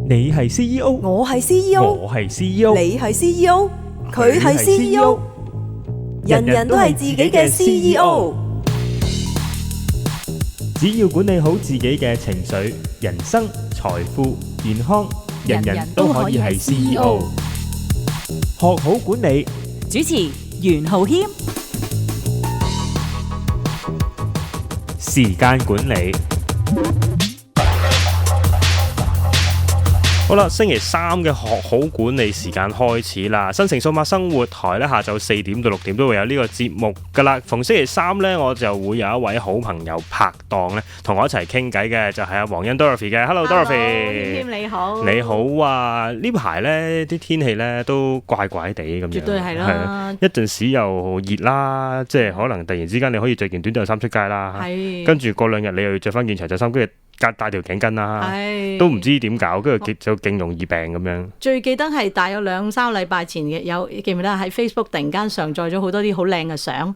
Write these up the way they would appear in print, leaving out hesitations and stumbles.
你係 CEO，我係 CEO，我係 CEO，你係 CEO，佢係 CEO，人人都係自己嘅 CEO。只要管理好自己嘅情緒、人生、財富、健康，人人都可以係 CEO。學好管理，主持袁浩謙。時間管理。好啦，星期三嘅學好管理時間開始啦。新城數碼生活台咧，下晝4點到6點都會有呢個節目噶啦。逢星期三咧，我就會有一位好朋友拍檔咧，同我一齊傾偈嘅，就係阿黃欣 Dorothy 嘅。Hello Dorothy，你好。你好啊！呢排咧啲天氣咧都怪怪地咁樣，絕對係啦。係啊，一陣時又熱啦，即係可能突然之間你可以着件短袖衫出街啦，跟住過2日你又要着翻件長袖衫，跟住帶條頸巾啦，都唔知點搞，跟住就勁容易病咁樣。最記得係大約2-3禮拜前嘅，記唔記得喺 Facebook 突然間上載咗好多啲好靚嘅相，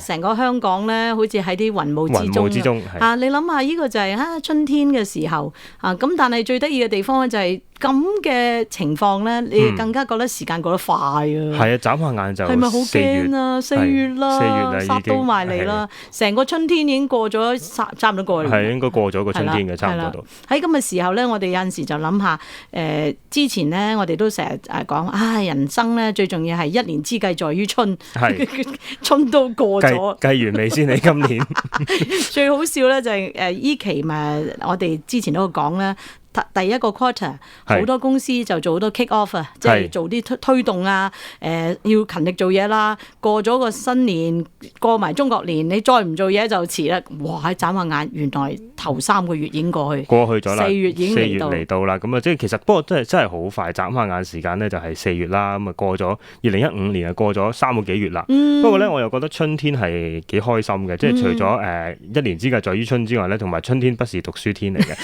成個香港咧好似喺啲雲霧之中。你諗下呢個就係春天嘅時候咁，但係最得意嘅地方咧就係咁嘅情況咧，你更加覺得時間過得快啊！係啊，眨下眼就係咪好驚啊？4月啦，殺到埋嚟啦，成個春天已經過咗，差唔多過嚟。係應該過咗個春天嘅，差唔多到。喺咁嘅時候咧，我哋有陣時就諗下，之前咧我哋都成日講，人生咧最重要係一年之計在於春，春都過咗，計完未先？你今年最好笑咧就係依期咪我哋之前都講咧。第一個 quarter 好多公司就做好多 kick off 啊，即係做啲推動啊，要勤力做嘢啦。過咗個新年，過埋中國年，你再唔做嘢就遲啦。哇！眨下眼，原來頭3個月已經過去咗啦。4月已經嚟到啦。咁啊，即係其實不過真係好快，眨下眼時間咧就係4月啦。咁啊過咗2015年啊，過咗3個幾月啦。不過咧，我又覺得春天係幾開心嘅，即係除咗一年之計在於春之外咧，同埋春天不是讀書天嚟嘅。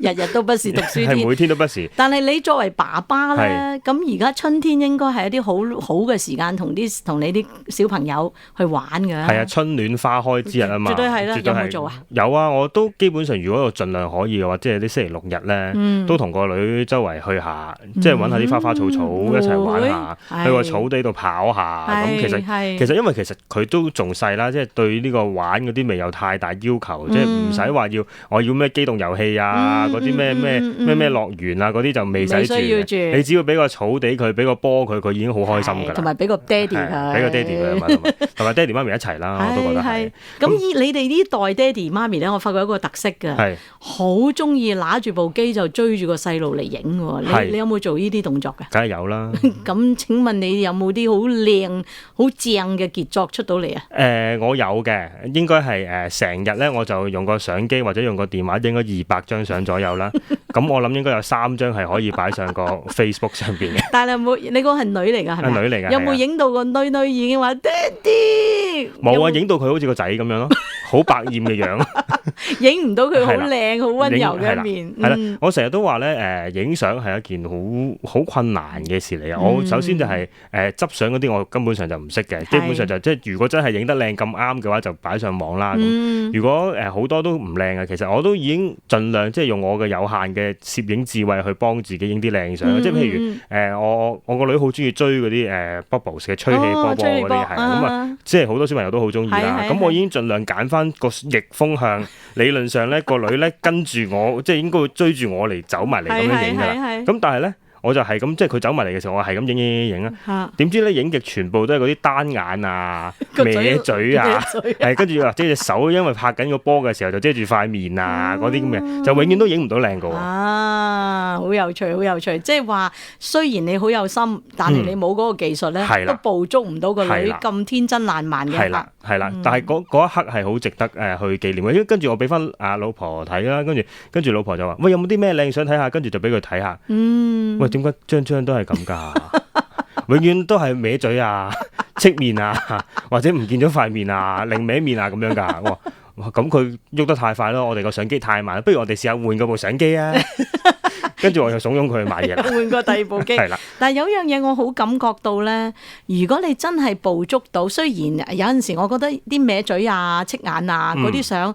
日日都不是讀書天，係每天都不是。但係你作為爸爸咧，咁而家春天應該係一啲好嘅時間，同你啲小朋友去玩嘅。係啊，春暖花開之日啊嘛。絕對係啦，有冇做啊？有啊，我都基本上如果我盡量可以嘅話，即係啲星期六日咧，都同個女周圍去下，即係揾下啲花花草草一齊玩下，去個草地度跑下。咁其實因為其實佢都仲細啦，即係對呢個玩嗰啲未有太大要求，即係唔使話我要咩機動遊戲啊。嗰啲咩樂園啊，嗰啲就未使住。你只要俾個草地佢，俾個波佢，佢已經好開心㗎啦。同埋俾個爹哋佢，俾個爹哋佢，同埋爹哋媽咪一齊啦，我都覺得係。咁你哋呢代爹哋媽咪咧，我發覺一個特色㗎，好中意揦住部機就追住個細路嚟影喎。你有冇做呢啲動作㗎？梗係有啦。咁請問你有冇啲好靚、好正嘅傑作出到嚟啊？我有嘅，應該係成日咧，我就用個相機或者用個電話影咗200張相左右啦。咁我諗應該有3張係可以擺上個 Facebook 上邊嘅。但係冇，你講係女嚟㗎係咪？係女嚟㗎。有冇影到個女已經話爹哋？冇啊，影到佢好似個仔咁樣咯，好百厭嘅樣。影唔到佢好靚、好溫柔嘅一面。係啦，我成日都話咧，影相係一件好困難嘅事嚟啊！我首先就係執相嗰啲，我根本上就唔識嘅。基本上就即係如果真係影得靚咁啱嘅話，就擺上網啦。如果好多都唔靚嘅，其實我都已經盡量即係用我嘅有限嘅攝影智慧去幫自己影啲靚相。即係譬如我個女好中意追嗰啲bubbles 嘅吹氣波嗰啲係咁啊，即係好多小朋友都好中意啦。咁我已經盡量揀翻個逆風向，理論上咧個女咧跟住我，即係應該會追住我嚟走埋嚟咁樣影噶啦。咁但係咧。我就係咁，即係佢走埋嚟嘅時候，我係咁影啊。點知咧影極全部都係嗰啲單眼啊、歪嘴啊，跟住或者隻手，因為拍緊個波嘅時候就遮住塊面啊，嗰啲咁嘅，就永遠都影唔到靚噶。好有趣，好有趣。即係話，雖然你好有心，但係你冇嗰個技術咧，都捕捉唔到個女咁天真爛漫嘅。係啦，但係嗰一刻係好值得去紀念嘅。跟住我俾翻阿老婆睇啦，跟住老婆就話：喂，有冇啲咩靚相睇下？跟住就俾佢睇下。喂，點解張都係咁㗎？永遠都係歪嘴啊、側面啊，或者唔見咗塊面啊、另歪面啊咁樣㗎。哇，咁佢喐得太快咯，我哋個相機太慢，不如我哋試下換嗰部相機啊！跟住我又慫恿佢去買嘢啦，換個第二部機。係啦，但係有樣嘢我好感覺到咧，如果你真係捕捉到，雖然有陣時我覺得啲歪嘴啊、戚眼啊嗰啲相，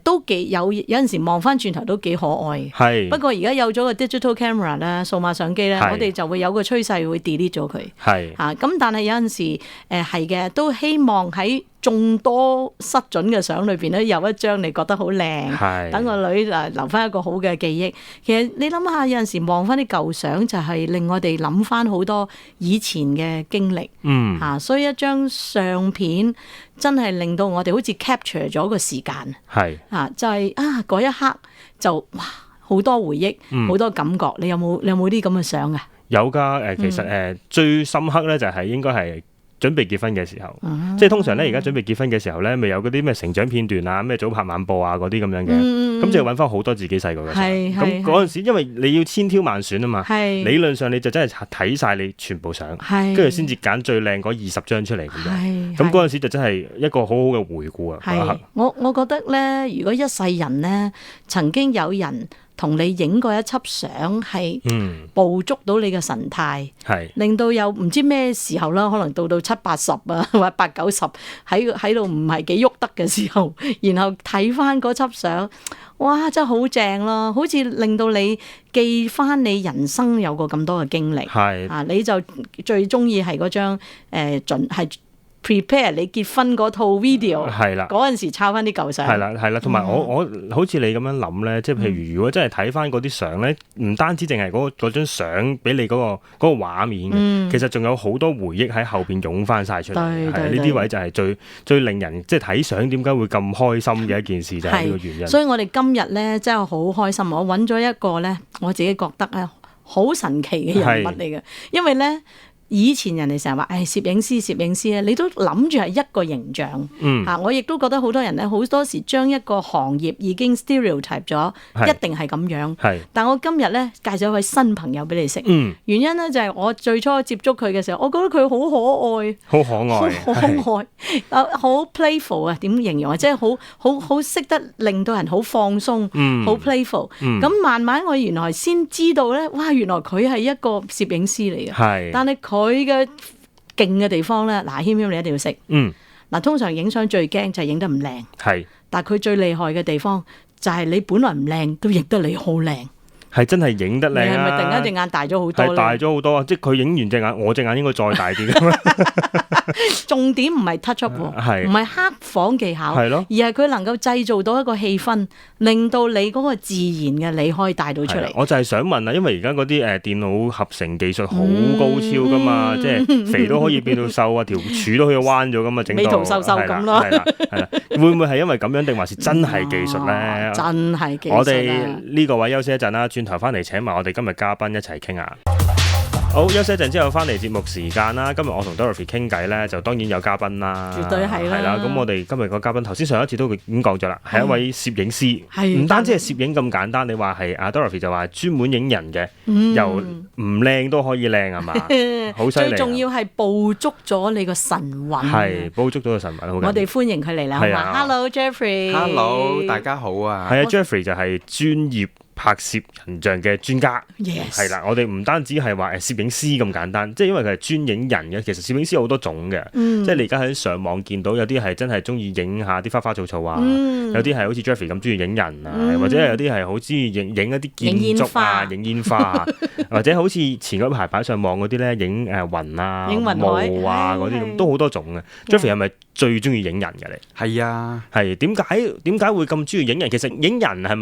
都幾有陣時望翻轉頭都幾可愛嘅。係。不過而家有咗個 digital camera 咧，數碼相機咧，我哋就會有個趨勢會 delete 咗佢。係。咁但係有陣時係嘅，都希望喺眾多失準嘅相裏邊咧，有一張你覺得好靚，等個女留翻一個好嘅記憶。其實你諗下，有陣時望翻啲舊相，就係令我哋諗翻好多以前嘅經歷。所以一張相片真係令到我哋好似 capture 咗個時間。就係嗰一刻就哇好多回憶，好多感覺。你有冇啲咁嘅相啊？有㗎。其實最深刻咧就係應該係準備結婚嘅時候，即係通常咧而家準備結婚嘅時候咧，咪有嗰啲咩成長片段啊、咩早拍晚播啊嗰啲咁樣嘅，咁就要揾翻好多自己細個嘅相。咁嗰陣時，因為你要千挑萬選啊嘛，理論上你就真係睇晒你全部相，跟住先至揀最靚嗰20張出嚟咁樣。咁嗰陣時就真係一個好好嘅回顧啊！我覺得咧，如果一世人咧曾經有人同你影過一輯相，係捕捉到你嘅神態，令到有唔知咩時候啦，可能到70、80啊，或者80、90喺度唔係幾喐得嘅時候，然後睇翻嗰輯相，哇！真係好正咯，好似令到你記翻你人生有過咁多嘅經歷。你就最中意係嗰張準係prepare 你結婚嗰套 video， 嗰陣時抄翻啲舊相。係啦，同埋我好似你咁樣諗咧，即係譬如如果真係睇翻嗰啲相咧，唔單止淨係嗰張相俾你嗰個畫面嘅，其實仲有好多回憶喺後邊湧翻晒出嚟。呢啲位就係最令人即係睇相點解會咁開心嘅一件事，就係呢個原因。所以我哋今日咧真係好開心，我揾咗一個咧，我自己覺得咧好神奇嘅人物嚟嘅，因為咧。以前人哋成日話，攝影師咧，你都諗住係一個形象。我亦都覺得好多人咧，好多時將一個行業已經 stereotype 咗，一定係咁樣。但我今日咧介紹一位新朋友俾你識。原因咧就係我最初接觸佢嘅時候，我覺得佢好可愛，好可愛，好 playful 啊！點形容啊？即係好識得令到人好放鬆，好 playful。咁慢慢我原來先知道咧，哇！原來佢係一個攝影師嚟嘅。但係佢嘅勁嘅地方咧，嗱，謙謙你一定要識。通常影相最驚就係影得唔靚。但係佢最厲害嘅地方就係你本來唔靚都影得你好靚。係真係影得靚啊！你係咪突然間隻眼大咗好多？係大咗好多啊！即係佢影完隻眼，我隻眼應該再大啲㗎嘛。重點唔係 touch up 喎，唔係黑房技巧，而係佢能夠製造到一個氣氛，令到你嗰個自然嘅你可以帶到出嚟。我就係想問啊，因為而家嗰啲電腦合成技術好高超㗎嘛，即係肥都可以變到瘦啊，條柱都可以彎咗㗎嘛，整到美圖秀秀咁咯。係啦，會唔會係因為咁樣定還是真係技術咧？真係技術。我哋呢個位休息一陣啦，轉頭翻嚟請埋我哋今日嘉賓一齊傾下。好，休息一陣之後翻嚟節目時間啦。今日我同 Dorothy 傾偈咧，就當然有嘉賓啦，絕對係啦。係啦，咁我哋今日個嘉賓頭先上一次都已經講咗啦，係一位攝影師，唔單止係攝影咁簡單。你話係阿 Dorothy 就話專門影人嘅，由唔靚都可以靚係嘛？好犀利！最重要係捕捉咗你個神韻，係捕捉咗個神韻。我哋歡迎佢嚟啦，好嘛？Hello Jeffrey，Hello 大家好啊。係啊 ，Jeffrey 就係專業拍攝人像嘅專家，係啦，我哋唔單止係話攝影師咁簡單，即係因為佢係專影人嘅。其實攝影師有好多種嘅，即係你而家喺上網見到有啲係真係中意影下啲花花草草啊，有啲係好似 Jeffrey 咁中意影人啊，或者有啲係好中意影一啲建築啊、影煙花啊，或者好似前嗰排擺上網嗰啲咧，影雲啊、霧啊嗰啲咁，都好多種嘅。Jeffrey 係咪最中意影人嘅你？係啊，係點解會咁中意影人？其實影人係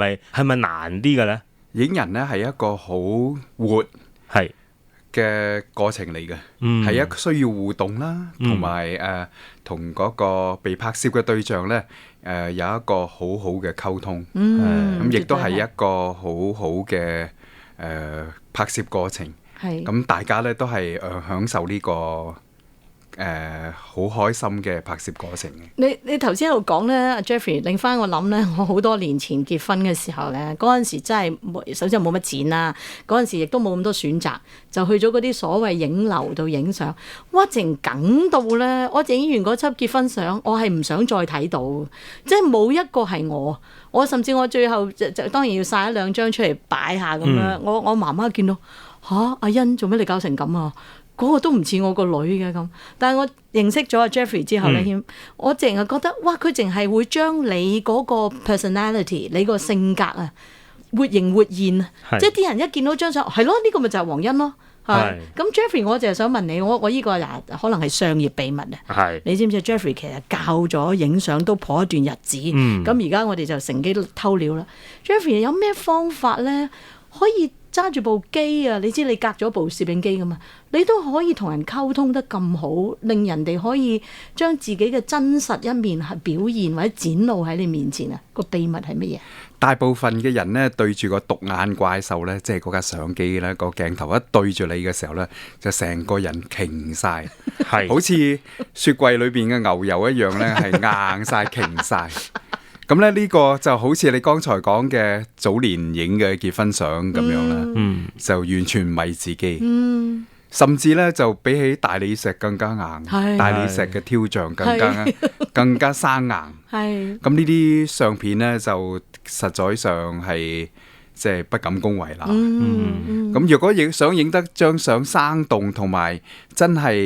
咪難啲嘅咧？影人咧係一個好活嘅過程嚟嘅，係一個需要互動啦，同埋同嗰個被拍攝嘅對象咧有一個好好嘅溝通，咁亦都係一個好好嘅拍攝過程。咁大家咧都係享受呢個好開心嘅拍攝過程嘅。你頭先喺度講咧，阿 Jeffrey 令翻我諗咧，我好多年前結婚嘅時候咧，嗰陣時真係首先冇乜錢啦，嗰陣時亦都冇咁多選擇，就去咗嗰啲所謂影樓度影相。哇！淨梗到咧，我影完嗰輯結婚相，我係唔想再睇到，即係冇一個係我甚至我最後就當然要曬一兩張出嚟擺下咁樣。我媽媽見到阿欣做咩你搞成咁啊？嗰個都唔似我個女嘅咁。但係我認識咗阿 Jeffrey 之後咧，我淨係覺得哇，佢淨係會將你嗰個 personality， 你個性格啊，活形活現啊，即係啲人一見到張相，係咯，呢個咪就係黃欣咯。係咁 Jeffrey，我就係想問你，我呢個可能係商業秘密啊。你知唔知 Jeffrey 其實教咗影相都頗一段日子，咁而家我哋就乘機偷料啦。Jeffrey 有咩方法咧，可以揸住部機啊？你知你隔咗部攝影機噶嘛？你都可以同人溝通得咁好，令人哋可以將自己嘅真實一面係表現或者展露喺你面前啊？個秘密係乜嘢？大部分嘅人呢，對住個獨眼怪獸呢，即係嗰架相機呢，個鏡頭一對住你嘅時候呢，就成個人擎晒，係好似雪櫃裏邊嘅牛油一樣呢，係硬晒擎晒。咁咧呢個就好似你剛才講嘅早年影嘅結婚相咁樣啦，就完全唔係自己。甚至咧就比起大理石更加硬，大理石嘅雕像更加生硬。咁呢啲相片咧就實在上係即係不敢恭維啦。咁如果想影得張相生動，同埋真係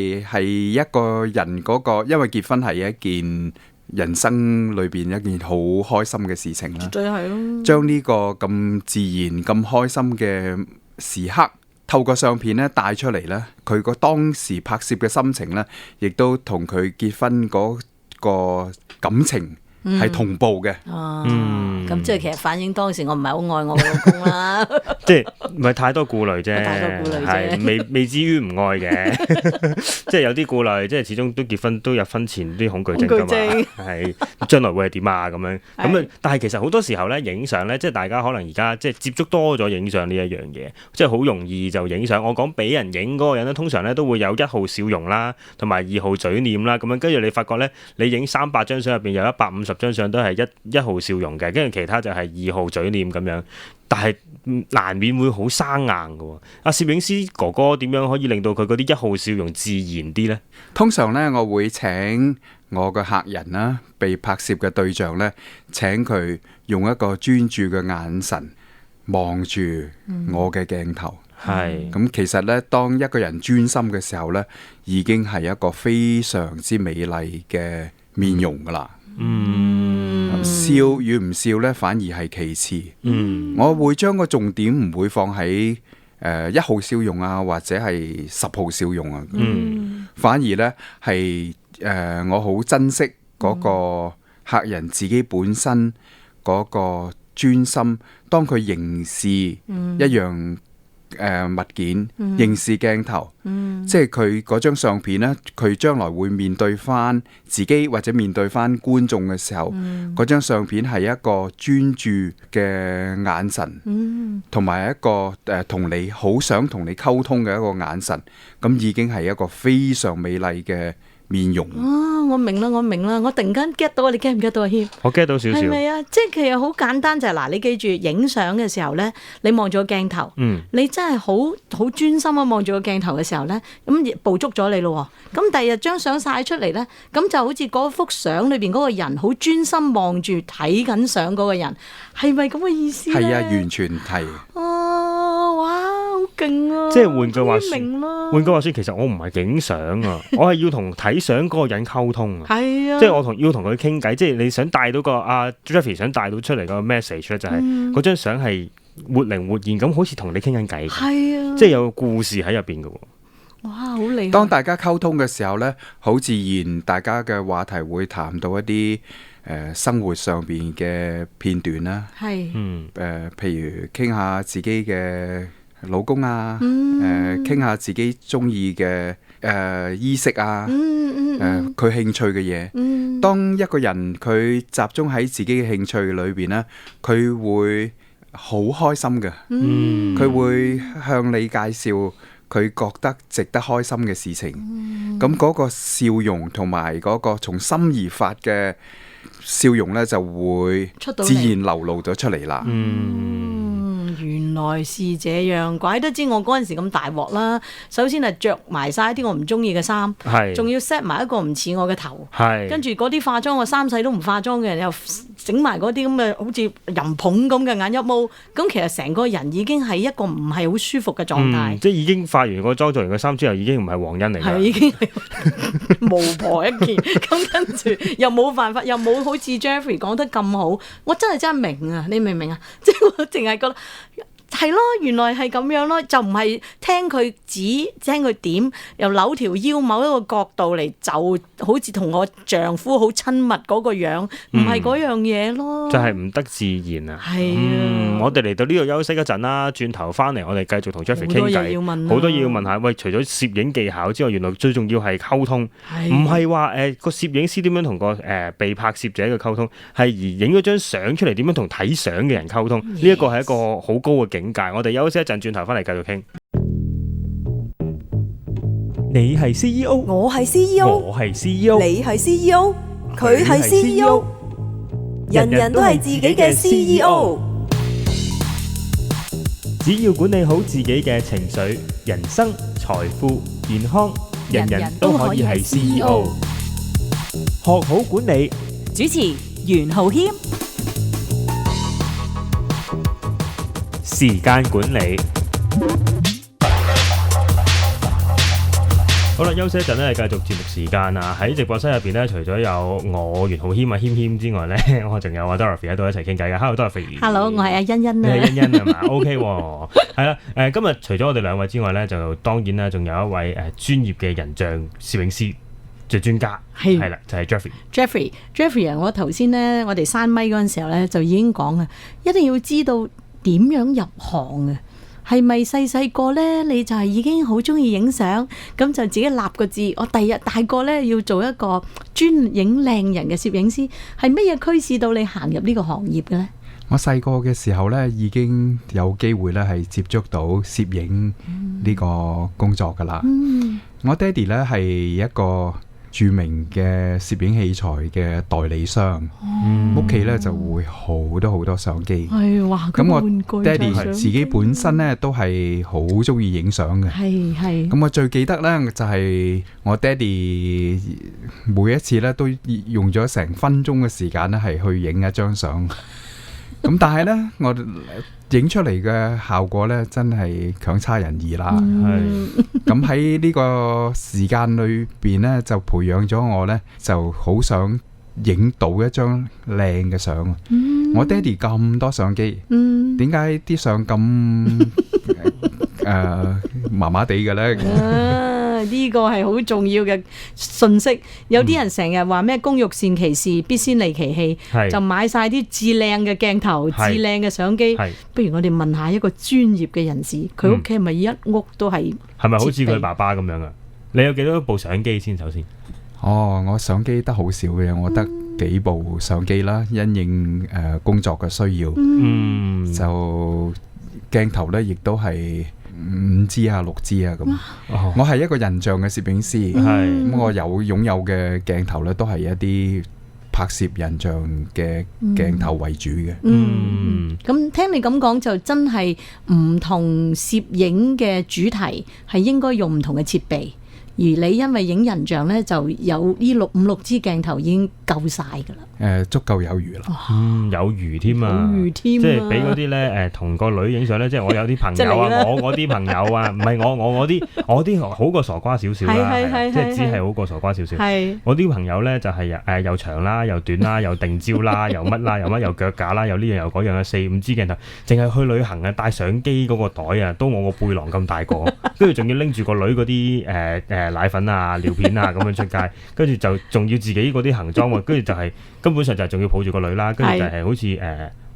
一個人嗰個，因為結婚係一件人生裏邊一件好開心嘅事情啦。絕對係咯。將呢個咁自然、咁開心嘅時刻，透過相片咧帶出嚟咧，佢個當時拍攝嘅心情咧，亦都同佢結婚嗰個感情係同步嘅。咁即係其實反映當時我唔係好愛我老公啦。即係唔係太多顧慮啫，係未至於唔愛嘅。即係有啲顧慮，即係始終都結婚都有婚前啲恐懼症㗎嘛，係將來會係點啊咁樣。咁啊，但係其實好多時候咧，影相咧，即係大家可能而家即係接觸多咗影相呢一樣嘢，即係好容易就影相。我講俾人影嗰個人咧，通常咧都會有1號笑容啦，同埋2號嘴臉啦，咁樣跟住你發覺咧，你影300張相入邊有150張相都係一號笑容嘅，跟住其他就係2號嘴臉咁樣。但係難免會好生硬嘅喎。阿攝影師哥哥點樣可以令到佢嗰啲1號笑容自然啲呢？通常呢，我會請我嘅客人啦，被拍攝嘅對象呢，請佢用一個專注嘅眼神望住我嘅鏡頭。咁其實呢，當一個人專心嘅時候呢，已經係一個非常之美麗嘅面容噶啦。笑與唔笑呢，反而係其次。我會將個重點唔會放喺1號笑容啊，或者係10號笑容啊。反而呢，係我好珍惜嗰個客人自己本身嗰個專心。當佢凝視一樣物件，凝視鏡頭，即係佢嗰張相片呢，佢將來會面對翻自己或者面對翻觀眾嘅時候，嗰張相片係一個專注嘅眼神，同埋一個同你好想同你溝通嘅一個眼神，咁已經係一個非常美麗嘅面容。我明啦，我突然間 get 到，你 get 唔 get 到啊？謙，我 get 到少少。係咪啊？即係其實好簡單，就係嗱，你記住影相嘅時候咧，你望住個鏡頭，你真係好專心啊！望住個鏡頭嘅時候咧，咁捕捉咗你咯。咁第二日張相晒出嚟咧，咁就好似嗰幅相裏邊嗰個人好專心望住睇緊相嗰個人，係咪咁嘅意思咧？係啊，完全係。哇，好勁啊！即係換句話說，其實我唔係影相啊，我係要同睇相嗰個人溝通啊。係啊，即係我要同佢傾偈，即係你想帶到個Jeffrey 想帶到出嚟個 message 咧，就係嗰張相係活靈活現咁，好似同你傾緊偈。係啊，即係有故事喺入邊嘅。哇，好厲害！當大家溝通嘅時候呢，好自然，大家嘅話題會談到一啲生活上邊嘅片段啦。係，譬如傾下自己嘅老公啊，傾下自己中意嘅衣飾啊，佢興趣嘅嘢。當一個人佢集中喺自己嘅興趣裏邊呢，佢會好開心嘅。佢會向你介紹佢覺得值得開心嘅事情。咁嗰個笑容同埋嗰個從心而發嘅笑容呢，就會自然流露咗出嚟啦。原原來是這樣，怪得知我嗰陣時咁大鑊啦。首先係着埋晒一啲我唔中意嘅衫，仲要 set 埋一個唔似我嘅頭，跟住嗰啲化妝我三世都唔化妝嘅人又整埋嗰啲咁嘅好似人捧咁嘅眼一毛，咁其實成個人已經係一個唔係好舒服嘅狀態。即係已經化完個妝做完個衫之後，已經唔係黃欣嚟㗎。係已經係巫婆一件，咁跟住又冇辦法，又冇好似 Jeffrey 講得咁好，我真係明啊！你明唔明啊？即係我淨係覺得。係咯，原來係咁樣咯，就唔係聽佢指，聽佢點，又扭條腰某一個角度嚟，就好似同我丈夫好親密嗰個樣，唔係嗰樣嘢咯。就係唔得自然啊！係啊，我哋嚟到呢度休息一陣啦，轉頭翻嚟我哋繼續同 Jeffrey 傾偈，好多嘢要問下。喂，除咗攝影技巧之外，原來最重要係溝通，唔係話個攝影師點樣同個被拍攝者嘅溝通，係而影咗張相出嚟點樣同睇相嘅人溝通，呢一個係一個好高嘅境界。我哋休息一陣，轉頭翻嚟繼續傾。你係 CEO， 我係 CEO， 我係 CEO， 你係 CEO， 佢係 CEO， 人人都係自己嘅 CEO。只要管理好自己嘅情緒、人生、財富、健康，人人都可以係 CEO。學好管理，主持袁浩謙。時間管理。好啦，休息一陣咧，繼續節目時間啊！喺直播室入邊咧，除咗有我袁浩謙啊謙謙之外咧，我仲有阿 Dorothy 喺度一齊傾偈嘅。Hello，Dorothy。Hello， 我係阿欣欣啊。你係欣欣係嘛？OK 喎，係啦。今日除咗我哋兩位之外咧，就當然啦，仲有一位專業嘅人像攝影師最專家，係啦，就係 Jeffrey 啊！我頭先咧，我哋閂咪嗰陣時候咧，就已經講啊，一定要知道點樣入行啊！係咪細個咧，你就係已經好中意影相，咁就自己立個字，我第日大個咧要做一個專影靚人嘅攝影師，係乜嘢驅使到你行入呢個行業嘅咧？我細個嘅時候咧，已經有機會咧係接觸到攝影呢個工作噶啦。我爹哋咧係一個著名嘅攝影器材嘅代理商，屋企咧就會好多相機。咁我爹哋自己本身咧都係好中意影相嘅。咁我最記得咧就係我爹哋每一次咧都用咗成分鐘嘅時間咧係去影一張相。咁但係咧我影出嚟嘅效果咧真係強差人意啦。咁喺呢個時間裏邊咧就培養咗我咧就好想影到一張靚嘅相。我爹哋咁多相機，點解啲相咁麻麻地嘅咧？呢個係好重要嘅信息。有啲人成日話咩工欲善其事，必先利其器，就買晒啲至靚嘅鏡頭、至靚嘅相機。不如我哋問下一個專業嘅人士，佢屋企係咪一屋都係？係咪好似佢爸爸咁樣啊？你有幾多部相機先？首先，我相機得好少嘅，我得幾部相機啦，因應工作嘅需要，就鏡頭咧亦都係5支啊、6支啊咁。我係一個人像嘅攝影師，咁我擁有嘅鏡頭咧都係一啲拍攝人像嘅鏡頭為主嘅。咁聽你咁講，就真係唔同攝影嘅主題係應該用唔同嘅設備。而你因為影人像咧，就有呢5、6支鏡頭已經夠晒㗎啦。足夠有餘啦。有餘添啊！即係俾嗰啲咧同個女影相咧，即係我有啲朋友啊，我嗰啲朋友啊，唔係我啲好過傻瓜少少啦，即係只係好過傻瓜少少。我啲朋友咧就係又長啦，又短啦，又定焦啦，又乜啦，又乜又腳架啦，又呢樣又嗰樣嘅4、5支鏡頭，淨係去旅行啊，帶相機嗰個袋啊，都我個背囊咁大個，跟住仲要拎住個女嗰啲奶粉啊、尿片啊咁樣出街，跟住就仲要自己嗰啲行裝喎，跟住就係根本上就係仲要抱住個女啦，跟住就係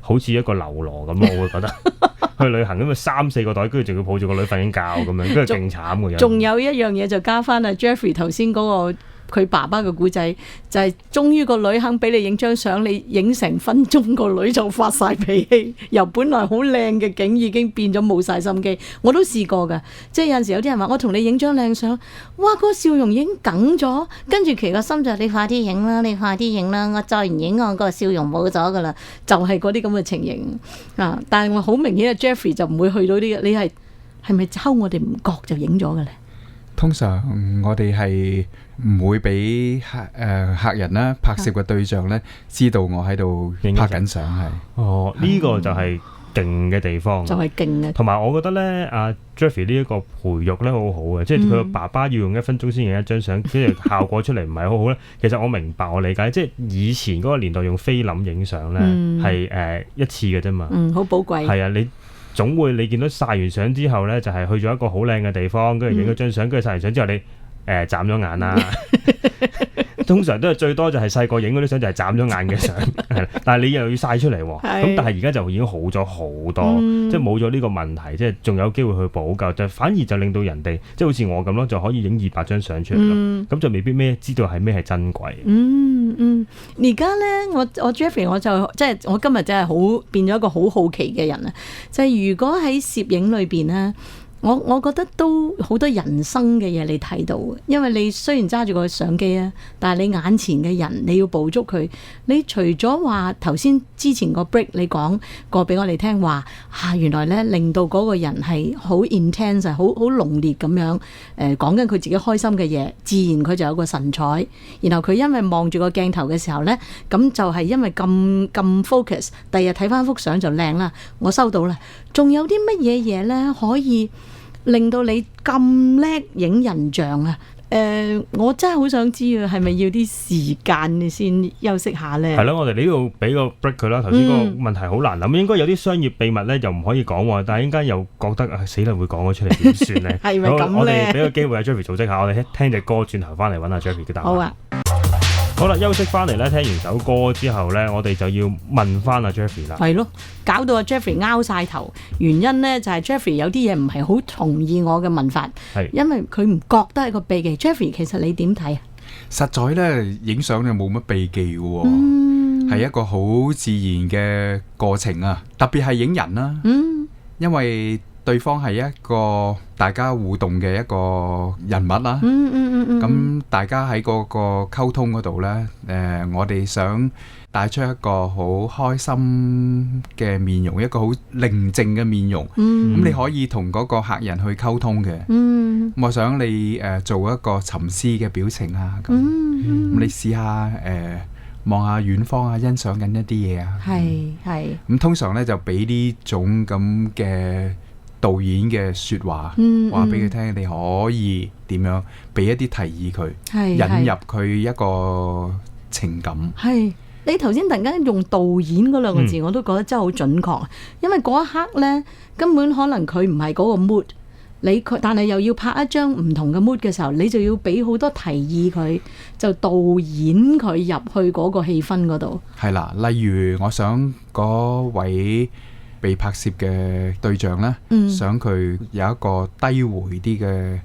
好似一個流羅咁咯，我會覺得去旅行咁啊3、4個袋，跟住仲要抱住個女瞓緊覺咁樣，跟住勁慘嘅。仲有一樣嘢就加翻啊 Jeffrey 頭先嗰個佢爸爸嘅故仔，就係終於個女肯俾你影張相，你影成分鐘個女就發晒脾氣，由本來好靚嘅景已經變咗冇晒心機。我都試過㗎，即係有陣時有啲人話我同你影張靚相，哇個笑容已經梗咗，跟住其個心就係你快啲影啦，你快啲影啦，我再唔影我個笑容冇咗㗎啦，就係嗰啲咁嘅情形啊！但係我好明顯啊 Jeffrey 就唔會去到呢個，你係咪抽我哋唔覺就影咗嘅咧？通常我哋係唔會俾客人啦，拍攝嘅對象咧知道我喺度拍緊相係。哦，呢個就係勁嘅地方，就係勁嘅。同埋我覺得咧，阿 Jeffrey 呢一個培育咧好好嘅，即係佢個爸爸要用1分鐘先影一張相，跟住效果出嚟唔係好好咧。其實我明白，我理解，即係以前嗰個年代用菲林影相咧係一次嘅啫嘛。好寶貴。係啊，你總會你見到曬完相之後咧，就係去咗一個好靚嘅地方，跟住影咗張相，跟住曬完相之後你眨咗眼啦。通常都係最多就係細個影嗰啲相就係眨咗眼嘅相，但係你又要曬出嚟喎。咁但係而家就已經好咗好多，即係冇咗呢個問題，即係仲有機會去補救，就反而就令到人哋即係好似我咁咯，就可以影200張相出嚟咯。咁就未必知道係咩係珍貴。而家咧，我 Jeffrey 我就即係我今日真係好變咗一個好好奇嘅人啊！就係如果喺攝影裏邊咧。我覺得都好多人生嘅嘢你睇到，因為你雖然揸住個相機啊，但係你眼前嘅人你要捕捉佢。你除咗話頭先之前個 break 你講過俾我哋聽話原來咧令到嗰個人係好 intense 好濃烈咁樣講緊佢自己開心嘅嘢，自然佢就有個神采。然後佢因為望住個鏡頭嘅時候咧，咁就係因為咁 focus， 第日睇翻幅相就靚啦。我收到啦，仲有啲乜嘢嘢咧可以令到你咁叻影人像啊？我真係好想知啊，係咪要啲時間你先休息下咧？係咯，我哋呢度俾個 break 佢啦。頭先個問題好難諗，應該有啲商業秘密咧又唔可以講喎，但係應該又覺得死啦會講咗出嚟點算咧？係咪咁咧？我哋俾個機會阿 Jeffrey 組織下，我哋聽隻歌轉頭翻嚟揾阿 Jeffrey 嘅答案。好啊。好啦，休息翻嚟咧，聽完首歌之後咧，我哋就要問翻阿 Jeffrey 啦。係咯，搞到阿 Jeffrey 拗晒頭，原因咧就係 Jeffrey 有啲嘢唔係好同意我嘅問法，係因為佢唔覺得係個秘技。Jeffrey 其實你點睇啊？實在咧，影相就冇乜秘技嘅，係一個好自然嘅過程啊！特別係影人啦，因為對方係一個大家互動嘅一個人物啦。咁大家喺嗰個溝通嗰度呢，我哋想帶出一個好開心嘅面容，一個好寧靜嘅面容。咁你可以同嗰個客人去溝通嘅。我想你做一個沉思嘅表情啊。咁你試下望下遠方啊，欣賞緊一啲嘢啊。係。咁通常呢，就俾呢種咁嘅導演嘅説話，話俾佢聽，你可以點樣俾一啲提議佢，引入佢一個情感。係你頭先突然間用導演嗰兩個字，我都覺得真係好準確。因為嗰一刻呢，根本可能佢唔係嗰個 mood，但係又要拍一張唔同嘅 mood 嘅時候，你就要俾好多提議佢，就導演佢入去嗰個氣氛嗰度。係啦，例如我想嗰位被拍攝嘅對象呢，想佢有一個低回啲嘅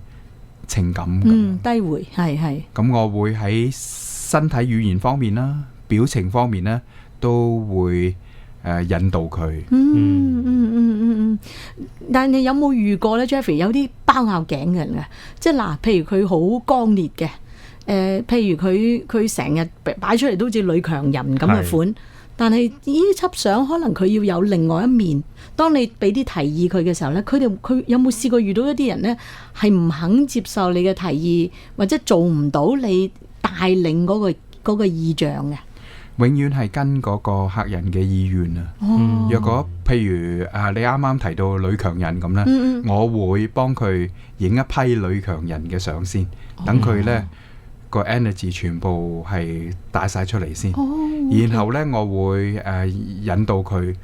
情感。低回係。咁我會喺身體語言方面啦、表情方面呢，都會引導佢。但係你有冇遇過呢 Jeffrey 有啲包拗頸嘅人嘅？即係嗱，譬如佢好剛烈嘅，譬如佢成日擺出嚟都好似女強人咁嘅款。但係呢輯相可能佢要有另外一面。當你俾啲提議佢嘅時候呢，佢有冇試過遇到一啲人呢，係唔肯接受你嘅提議，或者做唔到你帶領嗰個意象嘅？永遠係跟嗰個客人嘅意願啊。若果譬如你啱啱提到女強人咁呢，我會幫佢影一批女強人嘅相先，等佢呢個 energy 全部係帶晒出嚟先，然後呢，我會引導佢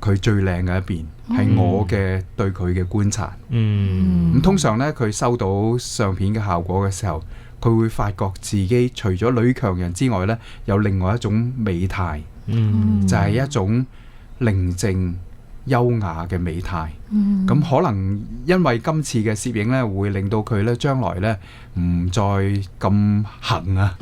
佢最靚嘅一邊，係我嘅對佢嘅觀察。咁通常呢，佢收到相片嘅效果嘅時候，佢會發覺自己除咗女強人之外呢，有另外一種美態，就係一種寧靜優雅嘅美態。咁可能因為今次嘅攝影咧，會令到佢咧將來咧唔再咁行啊，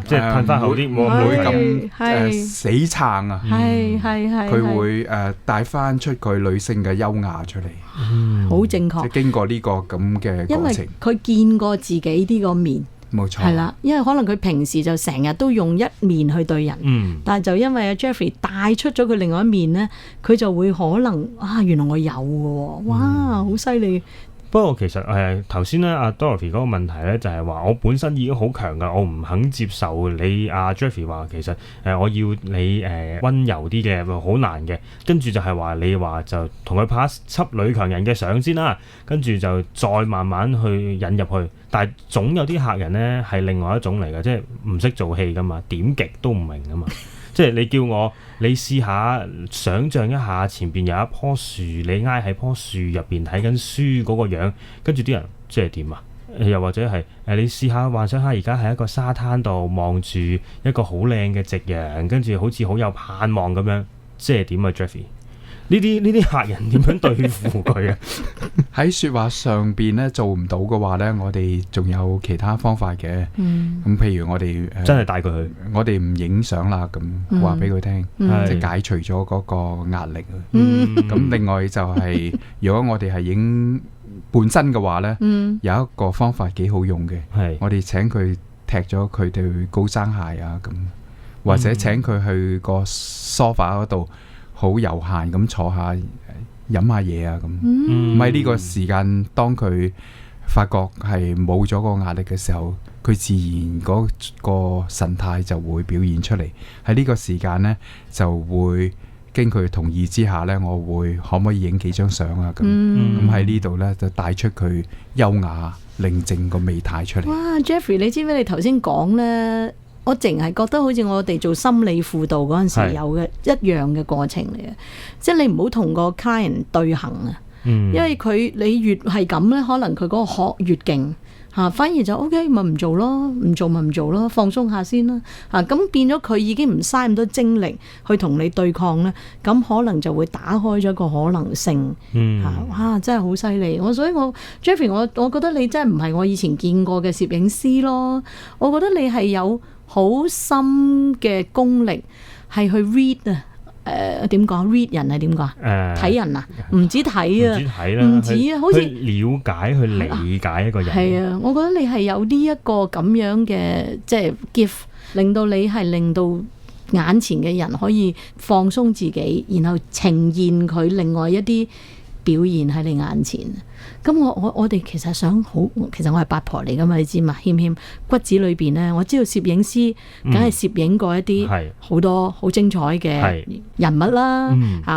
即係噴翻好啲，唔會咁死撐啊。佢會帶翻出佢女性嘅優雅出嚟。好正確。即係經過呢個咁嘅過程，因為佢見過自己呢個面。冇錯，係啦，因為可能佢平時就成日都用一面去對人，但係就因為阿 Jeffrey 帶出咗佢另外一面咧，佢就會可能原來我有嘅喎，哇，好犀利！不過其實頭先咧阿 Dorothy 嗰個問題咧就係話我本身已經好強㗎，我唔肯接受你阿 Jeffrey 話其實我要你溫柔啲嘅，好難嘅。跟住就係話你話就同佢拍一輯女強人嘅相先啦，跟住就再慢慢去引入去。但係總有啲客人咧係另外一種嚟嘅，即係唔識做戲㗎嘛，點極都唔明㗎嘛。即係你叫我，你試下想像一下前邊有一棵樹，你挨喺棵樹入邊睇緊書嗰個樣，跟住啲人即係點啊？又或者係你試下幻想下而家喺一個沙灘度望住一個好靚嘅夕陽，跟住好似好有盼望咁樣，即係點啊 Jeffrey？呢啲客人點樣對付佢啊？喺説話上邊咧做唔到嘅話咧，我哋仲有其他方法嘅。咁譬如我哋真係帶佢去，我哋唔影相啦，咁話俾佢聽，即係解除咗嗰個壓力。咁另外就係如果我哋係影半身嘅話咧，有一個方法幾好用嘅。我哋請佢踢咗佢對高踭鞋啊，咁或者請佢去個 sofa 嗰度。好悠閒咁坐下飲下嘢啊，咁唔係呢個時間，當佢發覺係冇咗個壓力嘅時候，佢自然嗰個神態就會表現出嚟。喺呢個時間呢，就會經佢同意之下呢，我會可唔可以影幾張相啊？咁喺呢度呢，就帶出佢優雅寧靜個美態出嚟。哇 Jeffrey， 你知唔知你頭先講呢？我淨係覺得好似我哋做心理輔導嗰陣時有嘅一樣嘅過程嚟嘅，即係你唔好同個 client 對行啊，因為你越係咁咧，可能佢嗰個學越勁嚇，反而就 OK 咪唔做咯，唔做咪唔做咯，放鬆下先啦嚇，咁變咗佢已經唔嘥咁多精力去同你對抗咧，咁可能就會打開咗個可能性嚇，哇！真係好犀利，所以我 Jeffrey 我覺得你真係唔係我以前見過嘅攝影師咯，我覺得你係有好深嘅功力係去 read 啊，點講 read 人係點講睇人啊，唔止睇啊，唔止啊，好似了解去理解一個人。係啊，我覺得你係有呢一個咁樣嘅即係 gift，令到你係令到眼前嘅人可以放鬆自己，然後呈現佢另外一啲表現喺你眼前。咁我哋其實想好，其實我係八婆嚟噶嘛，你知嘛？謙謙骨子裏邊咧，我知道攝影師梗係攝影過一啲好多好精彩嘅人物啦，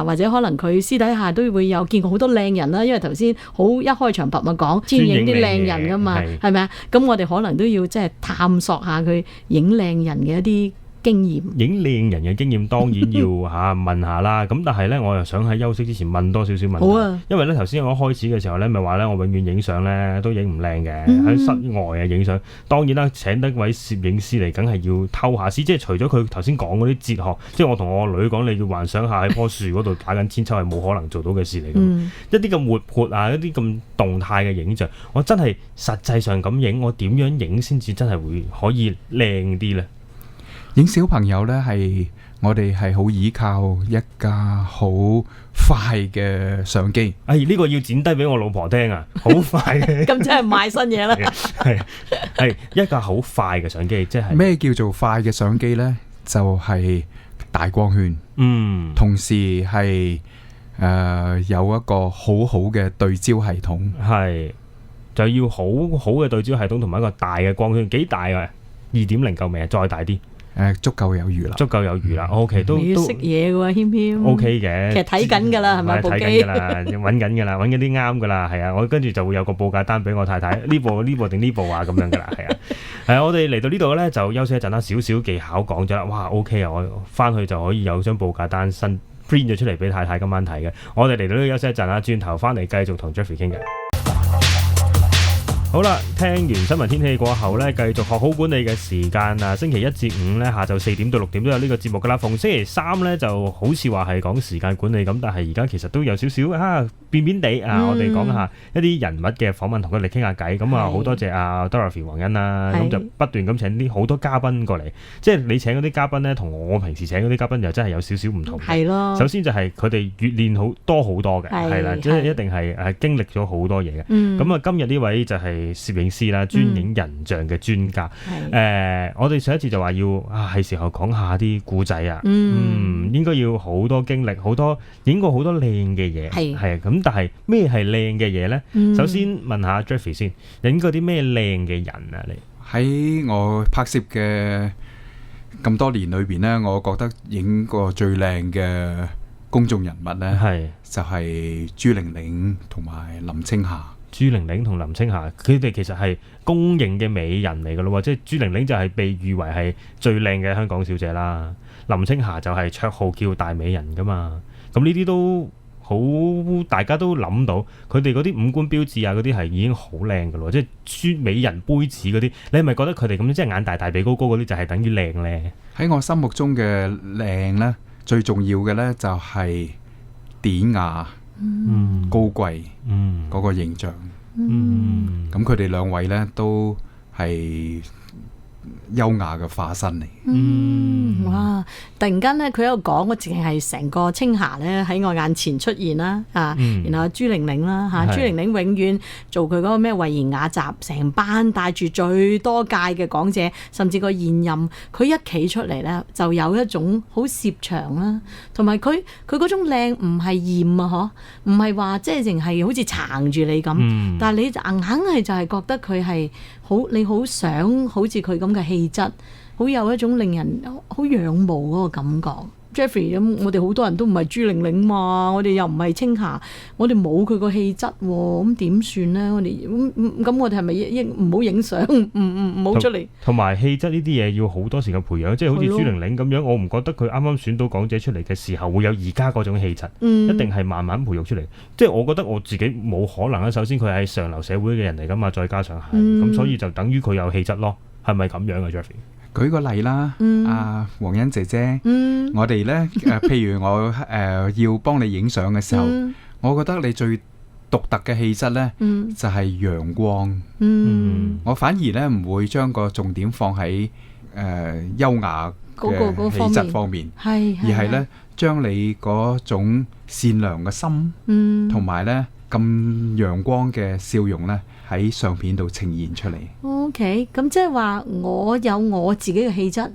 或者可能佢私底下都會有見過好多靚人啦。因為頭先好一開場白咪講專影啲靚人噶嘛，係咪啊？咁我哋可能都要即係探索下佢影靚人嘅一啲經驗，影靚人嘅經驗當然要問下啦。咁但係咧，我又想喺休息之前問多少少問題。好啊，因為咧頭先我開始嘅時候咧，咪話咧我永遠影相咧都影唔靚嘅，喺室外啊影相。當然啦，請得位攝影師嚟，梗係要偷下師。即係除咗佢頭先講嗰啲哲學，即係我同我女講，你要幻想下喺棵樹嗰度打緊千秋係冇可能做到嘅事嚟嘅。一啲咁活潑啊，一啲咁動態嘅影像，我真係實際上咁影，我點樣影先至真係會可以靚啲咧？影小朋友呢，係我哋係好依靠一架好快嘅相機。呢個要剪低俾我老婆聽啊！好快嘅，咁真係賣新嘢啦。係一架好快嘅相機，即係咩叫做快嘅相機呢？就係大光圈，同時係有一個好好嘅對焦系統，係就要好好嘅對焦系統同埋一個大嘅光圈，幾大啊？2.0夠未啊？再大啲。足夠有餘啦，足夠有餘啦。OK， 都你要識嘢嘅喎，謙謙。OK 嘅，其實睇緊㗎啦，係咪部機？睇緊㗎啦，揾緊㗎啦，揾緊啲啱㗎啦，係啊。我跟住就會有個報價單俾我太太，呢部定呢部啊咁樣㗎啦，係啊。係啊，我哋嚟到呢度咧就休息一陣啦，少少技巧講咗啦。哇 ，OK 啊，我翻去就可以有張報價單新 print 咗出嚟俾太太今晚睇嘅。我哋嚟到呢度休息一陣啦，轉頭翻嚟繼續同 Jeffrey 傾嘅。好啦，聽完新聞天氣過後呢，繼續學好管理嘅時間啊！星期一至五呢，下晝4點到6點都有呢個節目噶啦。逢星期三呢，就好似話係講時間管理咁，但係而家其實都有少少變變地啊！我哋講下一啲人物嘅訪問，同佢哋傾下偈。咁啊，好多謝阿 Dorothy 黃欣啦，咁就不斷咁請啲好多嘉賓過嚟。即係你請嗰啲嘉賓呢，同我平時請嗰啲嘉賓又真係有少少唔同。係咯。首先就係佢哋越練好多嘅，係啦，即係一定係經歷咗好多嘢嘅。咁啊，今日呢位就係攝影師啦，專影人像嘅專家。我哋上一次就話要係時候講下啲故仔啊。應該要好多經歷，好多影過好多靚嘅嘢。係咁，但係咩係靚嘅嘢呢？首先問下 Jeffrey 先，影過啲咩靚嘅人啊？你喺我拍攝嘅咁多年裏邊呢，我覺得影過最靚嘅公眾人物呢，就係朱玲玲同埋林青霞。朱玲玲同林青霞，佢哋其實係公認嘅美人嚟噶咯喎，即係朱玲玲就係被譽為係最靚嘅香港小姐啦，林青霞就係綽號叫大美人噶嘛。咁呢啲都好，大家都諗到，佢哋嗰啲五官標誌啊，嗰啲係已經好靚噶咯，即係書美人杯子嗰啲，你係咪覺得佢哋咁即係眼大大鼻高高嗰啲就係等於靚呢？喺我心目中嘅靚呢，最重要嘅呢就係典雅。高貴嗰個形象，咁佢哋兩位呢都係優雅嘅化身嚟。哇！突然間咧，佢喺度講，我淨係成個青霞咧喺我眼前出現啦，然後朱玲玲啦，朱玲玲永遠做佢嗰個咩慧妍雅集，成班帶住最多屆嘅港姐，甚至個現任，佢一企出嚟咧，就有一種好攝場啦，同埋佢嗰種靚唔係豔啊，唔係話即係淨係好似撐住你咁，但係你硬係就係覺得佢係好，你好想好似佢咁嘅氣質。好有一種令人好仰慕嗰個感覺。Jeffrey 咁，我哋好多人都唔係朱玲玲嘛，我哋又唔係青霞，我哋冇佢個氣質喎，咁點算呢？我哋咁我哋係咪唔好影相，唔好出嚟？同埋氣質呢啲嘢要好多時間培養，即係好似朱玲玲咁樣，我唔覺得佢啱啱選到港姐出嚟嘅時候會有而家嗰種氣質，一定係慢慢培育出嚟。即係我覺得我自己冇可能啦。首先佢係上流社會嘅人嚟㗎嘛，再加上係咁，所以就等於佢有氣質咯。係咪咁樣啊 Jeffrey？舉個例啦，黃欣姐姐，我哋呢，譬如我要幫你影相嘅時候，我覺得你最獨特嘅氣質呢，就係陽光。我反而呢唔會將個重點放喺優雅嘅氣質方面，而係呢將你嗰種善良嘅心，同埋呢咁陽光嘅笑容呢，喺相片度呈現出嚟。OK， 咁即係話我有我自己嘅氣質，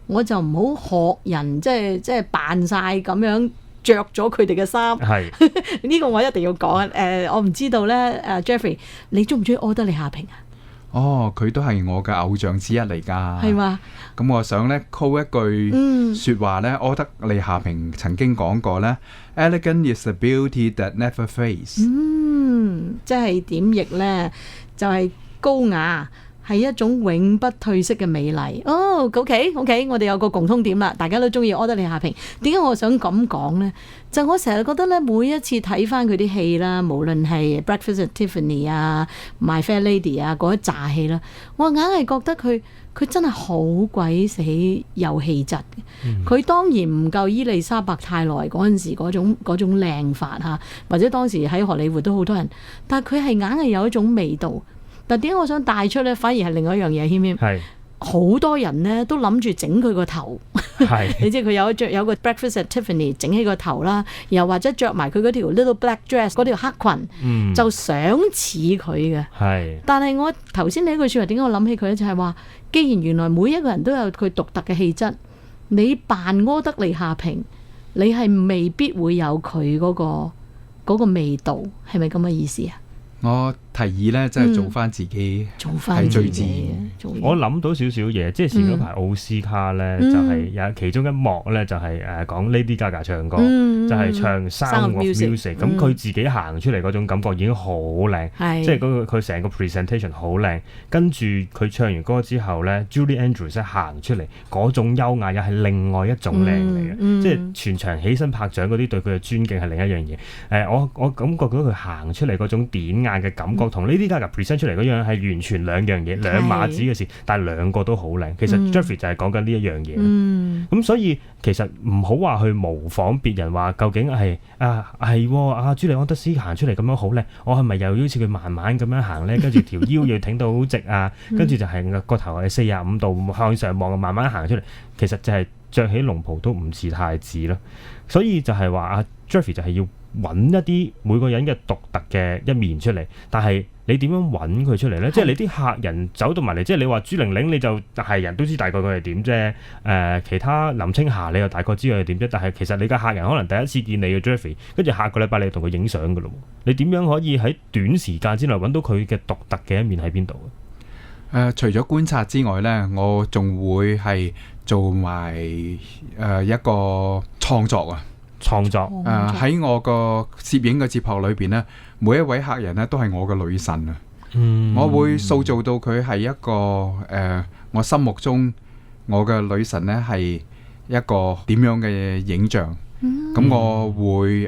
我就唔好學人，即係扮晒咁樣着咗佢哋嘅衫。係呢個我一定要講。我唔知道呢 Jeffrey， 你中唔中意柯德莉夏萍啊？哦，佢都係我嘅偶像之一嚟㗎。係嘛？咁我想呢 call 一句説話呢，柯德莉夏萍曾經講過呢 Elegant is a beauty that never fades。即係點譯呢？就係高雅係一種永不褪色嘅美麗。OK， 我哋有個共通點啦，大家都中意柯德莉夏萍。點解我想咁講呢？就我成日覺得咧，每一次睇翻佢啲戲啦，無論係 Breakfast at Tiffany 啊、My Fair Lady 啊嗰一紮戲啦，我硬係覺得佢真係好鬼死有氣質嘅。佢當然唔夠伊麗莎白泰萊嗰陣時嗰種靚法嚇，或者當時喺荷里活都好多人，但係佢係硬係有一種味道。但點解我想帶出咧？反而係另外一樣嘢，謙謙。係。好多人咧都諗住整佢個頭，你知佢有個 Breakfast at Tiffany 整起個頭啦，又或者着埋佢嗰條 little black dress 嗰條黑裙，就想似佢嘅。係，但係我頭先你一句説話，點解我諗起佢咧？就係話，既然原來每一個人都有佢獨特嘅氣質，你扮柯德莉夏萍，你係未必會有佢嗰個味道，係咪咁嘅意思啊？我提議咧，即係做翻自己，係最自然。我諗到少少嘢，即係前嗰排奧斯卡咧，就係有其中一幕咧，就係講 Lady Gaga 唱歌，就係唱 Sound of Music。咁佢自己行出嚟嗰種感覺已經好靚，即係佢成個 presentation 好靚。跟住佢唱完歌之後咧，Julie Andrews 行出嚟嗰種優雅，又係另外一種靚嚟嘅。即係全場起身拍掌嗰啲對佢嘅尊敬係另一樣嘢。我感覺到佢行出嚟嗰種典雅嘅感覺。確同 Lady Gaga present 出嚟嗰樣係完全兩樣嘢，兩碼子嘅事，但係兩個都好靚。其實 Jeffrey 就係講緊呢一樣嘢。咁所以其實唔好話去模仿別人，話究竟係朱莉安德斯行出嚟咁樣好靚，我係咪又好似佢慢慢咁樣行咧？跟住條腰要挺到好直啊，跟住就係個頭係45度向上望，慢慢行出嚟。其實就係着起龍袍都唔似太子咯。所以就係話Jeffrey 就係要揾一啲每個人嘅獨特嘅一面出嚟，但係你點樣揾佢出嚟呢？即係你啲客人走到埋嚟，即係你話朱玲玲，你就係人都知大概佢係點啫。其他林青霞你又大概知佢係點啫。但係其實你嘅客人可能第一次見你嘅 Jeffrey， 跟住下個禮拜你同佢影相噶咯。你點樣可以喺短時間之內揾到佢嘅獨特嘅一面喺邊度？除咗觀察之外呢，我仲會係做埋一個創作啊！創作喺我個攝影嘅哲學裏邊呢，每一位客人呢都係我嘅女神啊！我會塑造到佢係一個我心目中我嘅女神呢係一個點樣嘅影像。咁我會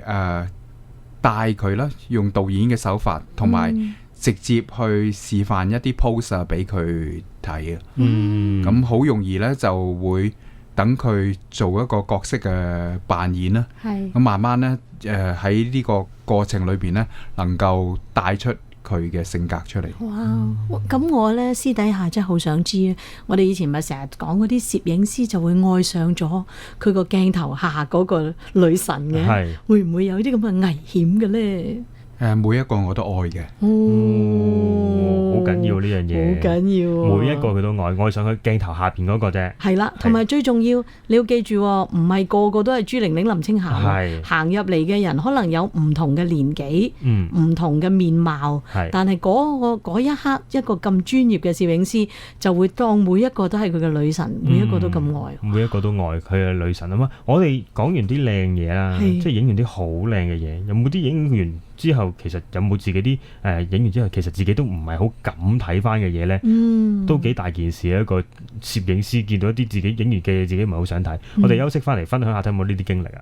帶佢啦，用導演嘅手法同埋直接去示範一啲 pose 俾佢睇啊！咁好容易呢就會等佢做一個角色嘅扮演啦，咁慢慢咧喺呢個過程裏邊咧，能夠帶出佢嘅性格出嚟。哇！咁我咧私底下真係好想知，我哋以前咪成日講嗰啲攝影師就會愛上咗佢個鏡頭下嗰個女神嘅，會唔會有啲咁嘅危險嘅咧？每一個我都愛嘅，好緊要呢樣嘢，好緊要，每一個佢都愛上佢鏡頭下邊嗰個啫。係啦，同埋最重要，你要記住，唔係個個都係朱玲玲、林青霞，行入嚟嘅人可能有唔同嘅年紀，唔同嘅面貌，但係嗰一刻一個咁專業嘅攝影師就會當每一個都係佢嘅女神，每一個都咁愛，每一個都愛佢嘅女神啊嘛！我哋講完啲靚嘢啦，即係影完啲好靚嘅嘢，有冇啲影完之後，其實有冇自己啲影完之後，其實自己都唔係好敢睇翻嘅嘢呢？都幾大件事。一個攝影師見到一啲自己影完嘅嘢，自己唔係好想睇。我哋休息翻嚟分享下，睇有冇呢啲經歷啊？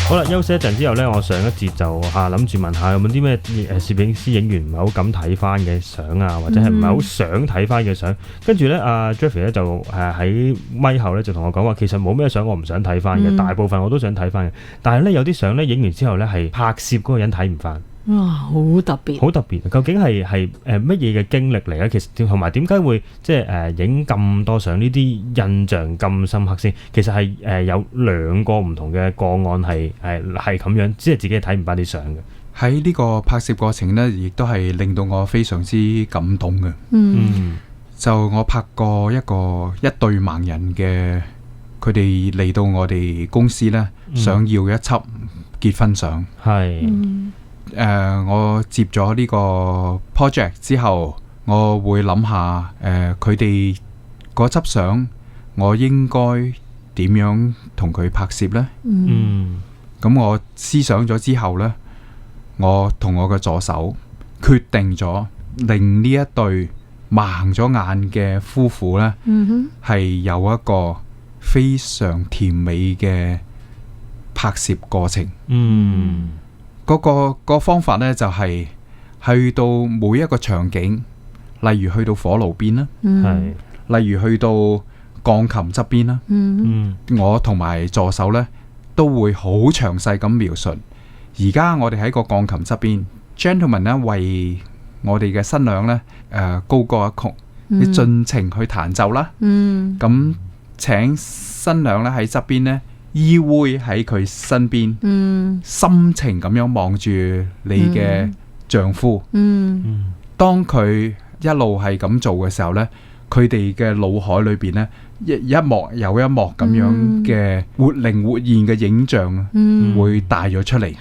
好啦，休息一陣之後呢，我上一節就諗住問下有冇啲咩攝影師影完唔係好敢睇翻嘅相啊，或者係唔係好想睇翻嘅相？跟住呢，阿 Jeffrey 咧就喺咪後呢就同我講話，其實冇咩相我唔想睇翻嘅，大部分我都想睇翻嘅。但係呢，有啲相呢影完之後呢，係拍攝嗰個人睇唔翻。哇，好特別！好特別，究竟係乜嘢嘅經歷嚟咧？其實同埋點解會即係影咁多相呢啲印象咁深刻先？其實係有兩個唔同嘅個案係咁樣，即係自己係睇唔翻啲相嘅。喺呢個拍攝過程呢，亦都係令到我非常之感動嘅。就我拍過一對盲人嘅，佢哋嚟到我哋公司呢，想要一輯結婚相。我接咗呢個 project 之後，我會諗下佢哋嗰輯相，我應該點樣同佢拍攝呢？咁我思想咗之後呢，我同我嘅助手決定咗，令呢一對盲咗眼嘅夫婦呢，係有一個非常甜美嘅拍攝過程。嗰個方法呢，就係去到每一個場景，例如去到火爐邊啦，例如去到鋼琴側邊啦，我同埋助手呢，都會好詳細咁描述。而家我哋喺個鋼琴側邊 ，gentleman 呢為我哋嘅新娘呢高歌一曲，你盡情去彈奏啦。咁請新娘呢喺側邊呢，依偎喺佢身邊，深情咁樣望住你嘅丈夫。當佢一路係咁做嘅時候呢，佢哋嘅腦海裏邊呢，一幕又一幕咁樣嘅活靈活現嘅影像會帶咗出嚟，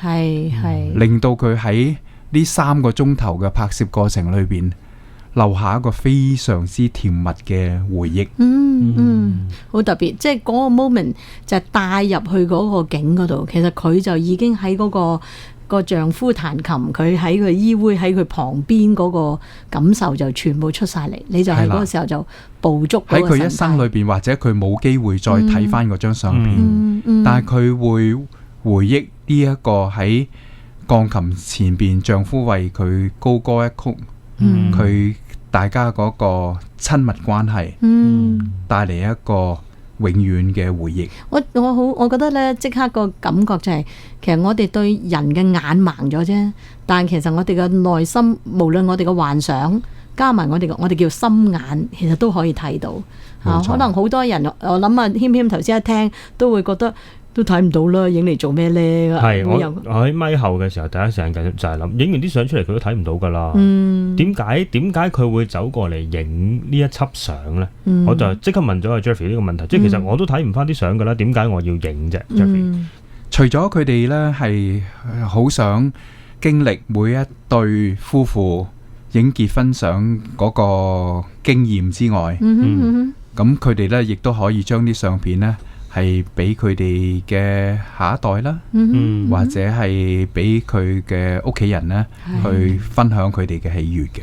令到佢喺呢3個鐘頭嘅拍攝過程裏邊留下一個非常之甜蜜嘅回憶。好特別，即係嗰個 moment 就係帶入去嗰個景嗰度，其實佢就已經喺嗰個丈夫彈琴，佢喺佢依偎喺佢旁邊嗰個感受就全部出晒嚟，你就喺嗰個時候就捕捉嗰個神態。喺佢一生裏邊，或者佢冇機會再睇翻嗰張相片，但係佢會回憶呢一個喺鋼琴前邊丈夫為佢高歌一曲佢大家嗰個親密關係，帶嚟一個永遠嘅回憶。我覺得咧，即刻個感覺就係，其實我哋對人嘅眼盲咗啫，但其實我哋嘅內心，無論我哋嘅幻想，加埋我哋叫心眼，其實都可以睇到。可能好多人，我諗啊，謙謙頭先一聽都會覺得都睇唔到啦，影嚟做咩咧？係我喺咪後嘅時候，第一時間就係諗，影完啲相出嚟佢都睇唔到噶啦。點解佢會走過嚟影呢一輯相咧？我就即刻問咗阿 Jeffrey 呢個問題，即係其實我都睇唔翻啲相噶啦，點解我要影啫 ？Jeffrey，除咗佢哋咧係好想經歷每一對夫婦影結婚相嗰個經驗之外，咁佢哋咧亦都可以將啲相片咧係俾佢哋嘅下一代啦，或者係俾佢嘅屋企人咧去分享佢哋嘅喜悅嘅。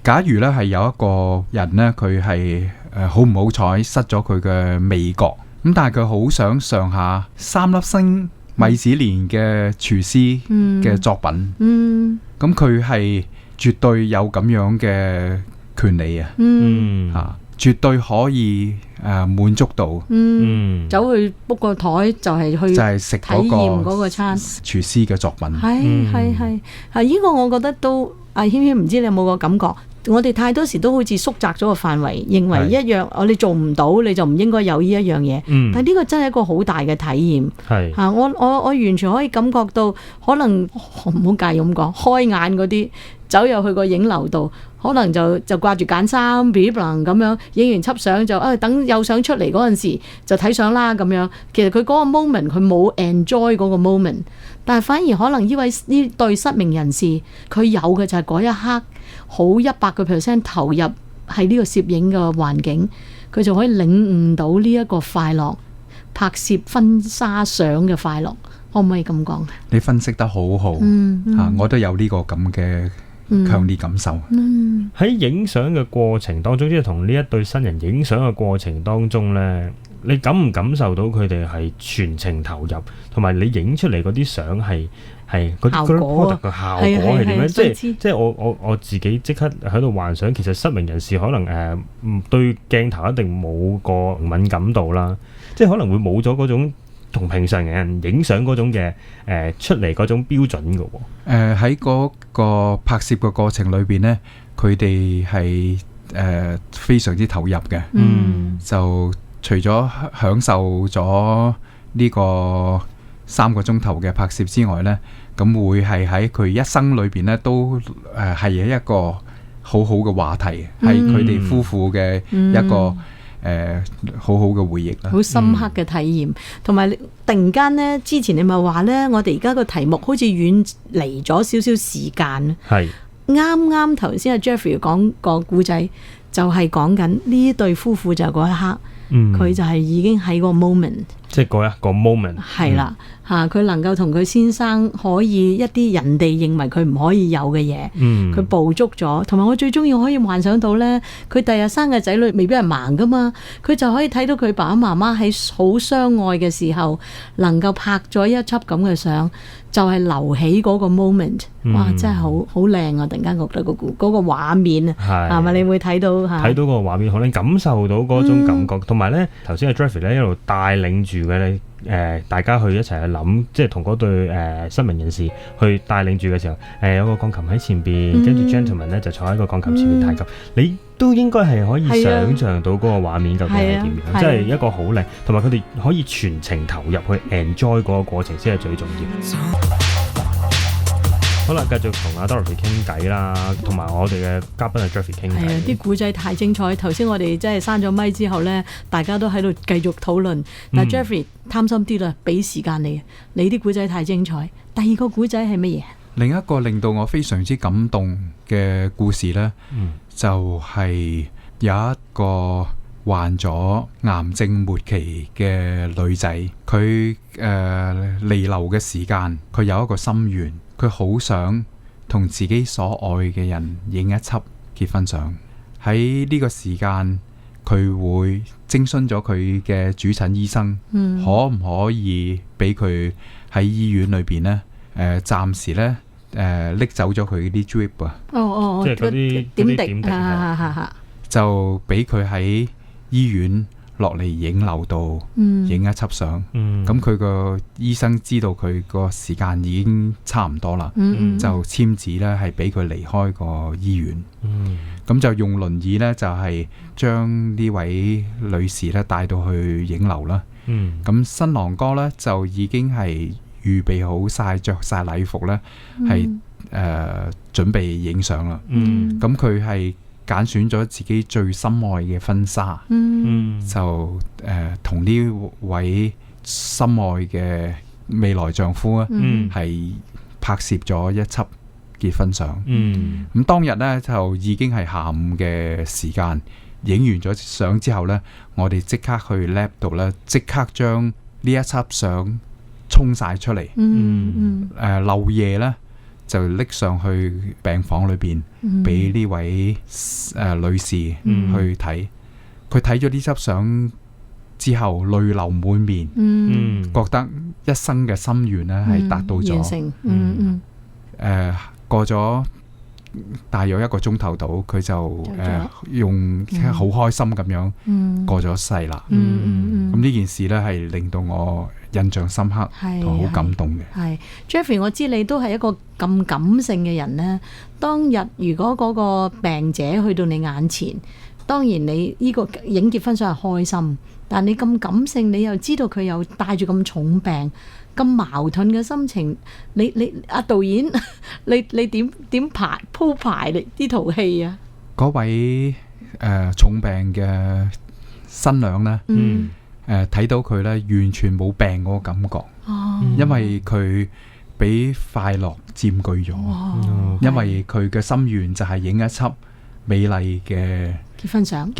假如咧係有一個人咧，佢係好唔好彩失咗佢嘅味覺，咁但係佢好想嘗下3粒星米芝蓮嘅廚師嘅作品，咁佢係絕對有咁樣嘅權利啊！絕對可以滿足到，走去 book 個台就係去食體驗嗰個餐廚師嘅作品。係呢個我覺得都謙謙唔知你有冇個感覺？我哋太多時都好似縮窄咗個範圍，認為一樣我哋做唔到，你就唔應該有呢一樣嘢。但係呢個真係一個好大嘅體驗。我完全可以感覺到，可能唔好介意咁講，開眼嗰啲走入去個影樓度。可能就掛住揀衫 b 咁樣影完輯相就等有相出嚟嗰陣時就睇相啦咁樣。其實佢嗰個 moment 佢冇 enjoy 嗰個 moment， 但係反而可能呢對失明人士佢有嘅就係嗰一刻好100% 投入喺呢個攝影嘅環境，佢就可以領悟到呢一個快樂，拍攝婚紗相嘅快樂，可唔可以咁講？你分析得好好，我都有呢個咁嘅強烈感受。喺影相嘅過程當中，即係同呢一對新人影相嘅過程當中呢，你感唔感受到佢哋係全程投入，同埋你影出嚟嗰啲相係嗰啲 product 嘅效果係點樣？即係我自己即刻喺度幻想，其實失明人士可能對鏡頭一定冇個敏感度啦，即係可能會冇咗嗰種同平常人影相嗰種嘅出嚟嗰種標準嘅喎。喺嗰個拍攝嘅過程裏邊呢，佢哋係非常之投入嘅。就除咗享受咗呢個3個鐘頭嘅拍攝之外呢，咁會係喺佢一生裏邊呢都係一個好好嘅話題，係佢哋夫婦嘅一個好好嘅回憶啦，好深刻嘅體驗。同埋突然間呢，之前你咪話呢，我哋而家個題目好似遠離咗少少時間。係啱頭先阿 Jeffrey 講個故仔，就係講緊呢對夫婦就嗰一刻，佢就係已經喺個 moment，即係嗰一個 moment。係啦，佢能夠同佢先生可以一啲人哋認為佢唔可以有嘅嘢，佢捕捉咗。同埋我最中意可以幻想到呢，佢第日生嘅仔女未必係盲噶嘛，佢就可以睇到佢爸爸媽媽喺好相愛嘅時候，能夠拍咗一輯咁嘅相，就係留起嗰個 moment。哇，真係好靚啊！突然間覺得嗰個畫面啊，係咪你會睇到個畫面，可能感受到嗰種感覺。同埋呢，頭先阿 Jeffrey 咧一路帶領住嘅咧，大家去一齊去諗，即係同嗰對失明人士去帶領住嘅時候，有個鋼琴喺前邊，跟住 gentleman 咧就坐喺個鋼琴前面彈琴，你都應該係可以想像到嗰個畫面究竟係點樣，即係一個好靚，同埋佢哋可以全程投入去 enjoy 嗰個過程先係最重要。好啦，繼續同阿 Dorothy 傾偈啦，同埋我哋嘅嘉賓阿 Jeffrey 傾偈。係啊，啲古仔太精彩。頭先我哋真係閂咗咪之後呢，大家都喺度繼續討論。但 Jeffrey 貪心啲啦，俾時間你啲古仔太精彩。第二個古仔係乜嘢？另一個令到我非常之感動嘅故事呢，就係有一個患咗癌症末期嘅女仔，佢彌留嘅時間，佢有一個心願。佢好想同自己所愛嘅人影一輯結婚相。喺呢個時間，佢會徵詢咗佢嘅主診醫生，可唔可以俾佢喺醫院裏邊呢？暫時呢，拎走咗佢啲 drip 啊，即係嗰啲點滴就俾佢喺醫院落嚟影樓度影一輯相。咁佢個醫生知道佢個時間已經差唔多啦，就簽字咧係俾佢離開個醫院。咁就用輪椅咧就係將呢位女士咧帶到去影樓啦。咁新郎哥咧就已經係預備好晒，着晒禮服咧，係準備影相啦。咁佢係揀選咗自己最心愛嘅婚紗，就同呢位心愛嘅未來丈夫咧，係拍攝咗一輯結婚相。咁當日咧就已經係下午嘅時間，影完咗相之後咧，我哋即刻去 lab 度咧，即刻將呢一輯相沖晒出嚟。漏夜咧就拎上去病房裏邊，俾呢位女士去睇。佢睇咗呢輯相之後，淚流滿面，覺得一生嘅心願咧係達到咗。過咗大約1個鐘頭度，佢就用好開心咁樣過咗世啦。咁呢件事咧係令到我印象深刻同好感動嘅。係 Jeffrey， 我知你都係一個咁感性嘅人呢。當日如果嗰個病者去到你眼前，當然你呢個影結婚相係開心，但你咁感性，你又知道佢又帶住咁重病，咁矛盾嘅心情，你阿導演，你點鋪排呢套戲啊？嗰位重病嘅新娘呢，睇到佢呢完全冇病嗰個感覺，因為佢俾快樂佔據咗，因為佢嘅心願就係影一輯美麗嘅結婚相。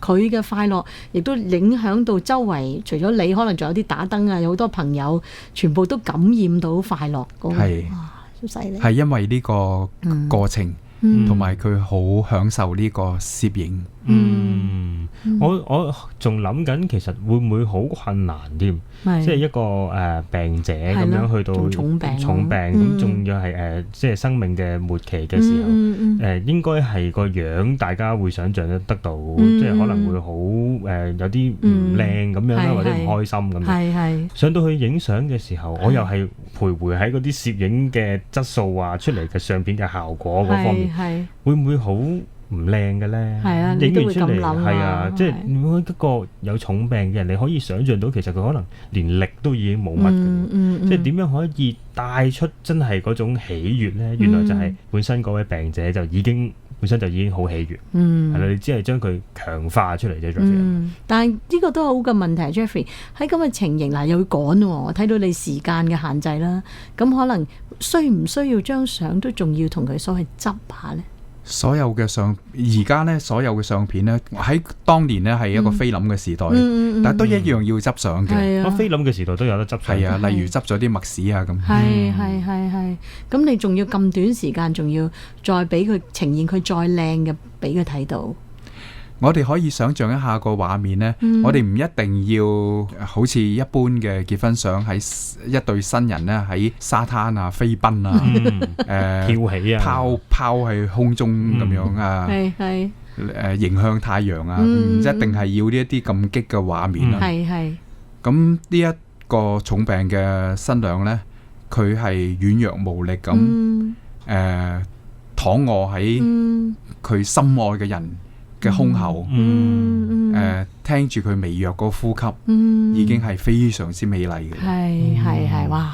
佢嘅快樂亦都影響到周圍，除咗你，可能仲有啲打燈啊，有好多朋友全部都感染到快樂。係，好犀利。係因為呢個過程，同埋佢好享受呢個攝影。我仲諗緊，其實會唔會好困難添？即係一個病者咁樣去到重病咁，仲要係即係生命嘅末期嘅時候，應該係個樣大家會想像得到，即係可能會好有啲唔靚咁樣啦，或者唔開心咁樣。上到去影相嘅時候，我又係徘徊喺嗰啲攝影嘅質素啊，出嚟嘅相片嘅效果嗰方面，會唔會好唔靚嘅咧？係啊，你都會咁諗。係啊，即係如果一個有重病嘅人，你可以想像到其實佢可能連力都已經冇乜嘅。即係點樣可以帶出真係嗰種喜悅咧？原來就係本身嗰位病者本身就已經好喜悅。係啦，你只係將佢強化出嚟啫。但係呢個都好嘅問題 Jeffrey， 喺咁嘅情形嗱，又要趕喎，我睇到你時間嘅限制啦，咁可能需唔需要張相都仲要同佢所謂執下咧？所有嘅相，而家呢，所有嘅相片呢，喺當年呢係一個菲林嘅時代，但係都一樣要執相嘅。菲林嘅時代都有得執相。係啊，例如執咗啲麥屎啊咁。係。咁你仲要咁短時間，仲要再俾佢呈現佢再靚嘅，俾佢睇到。我哋可以想象一下個畫面呢，我哋唔一定要好似一般嘅結婚相，喺一對新人呢喺沙灘啊飛奔啊，跳起啊，拋喺空中咁樣啊，迎向太陽啊，唔一定係要呢一啲咁激嘅畫面啊。咁呢一個重病嘅新娘呢，佢係軟弱無力咁躺臥喺佢心愛嘅人嘅胸口，聽住佢微弱個呼吸，已經係非常之美麗嘅。係，哇！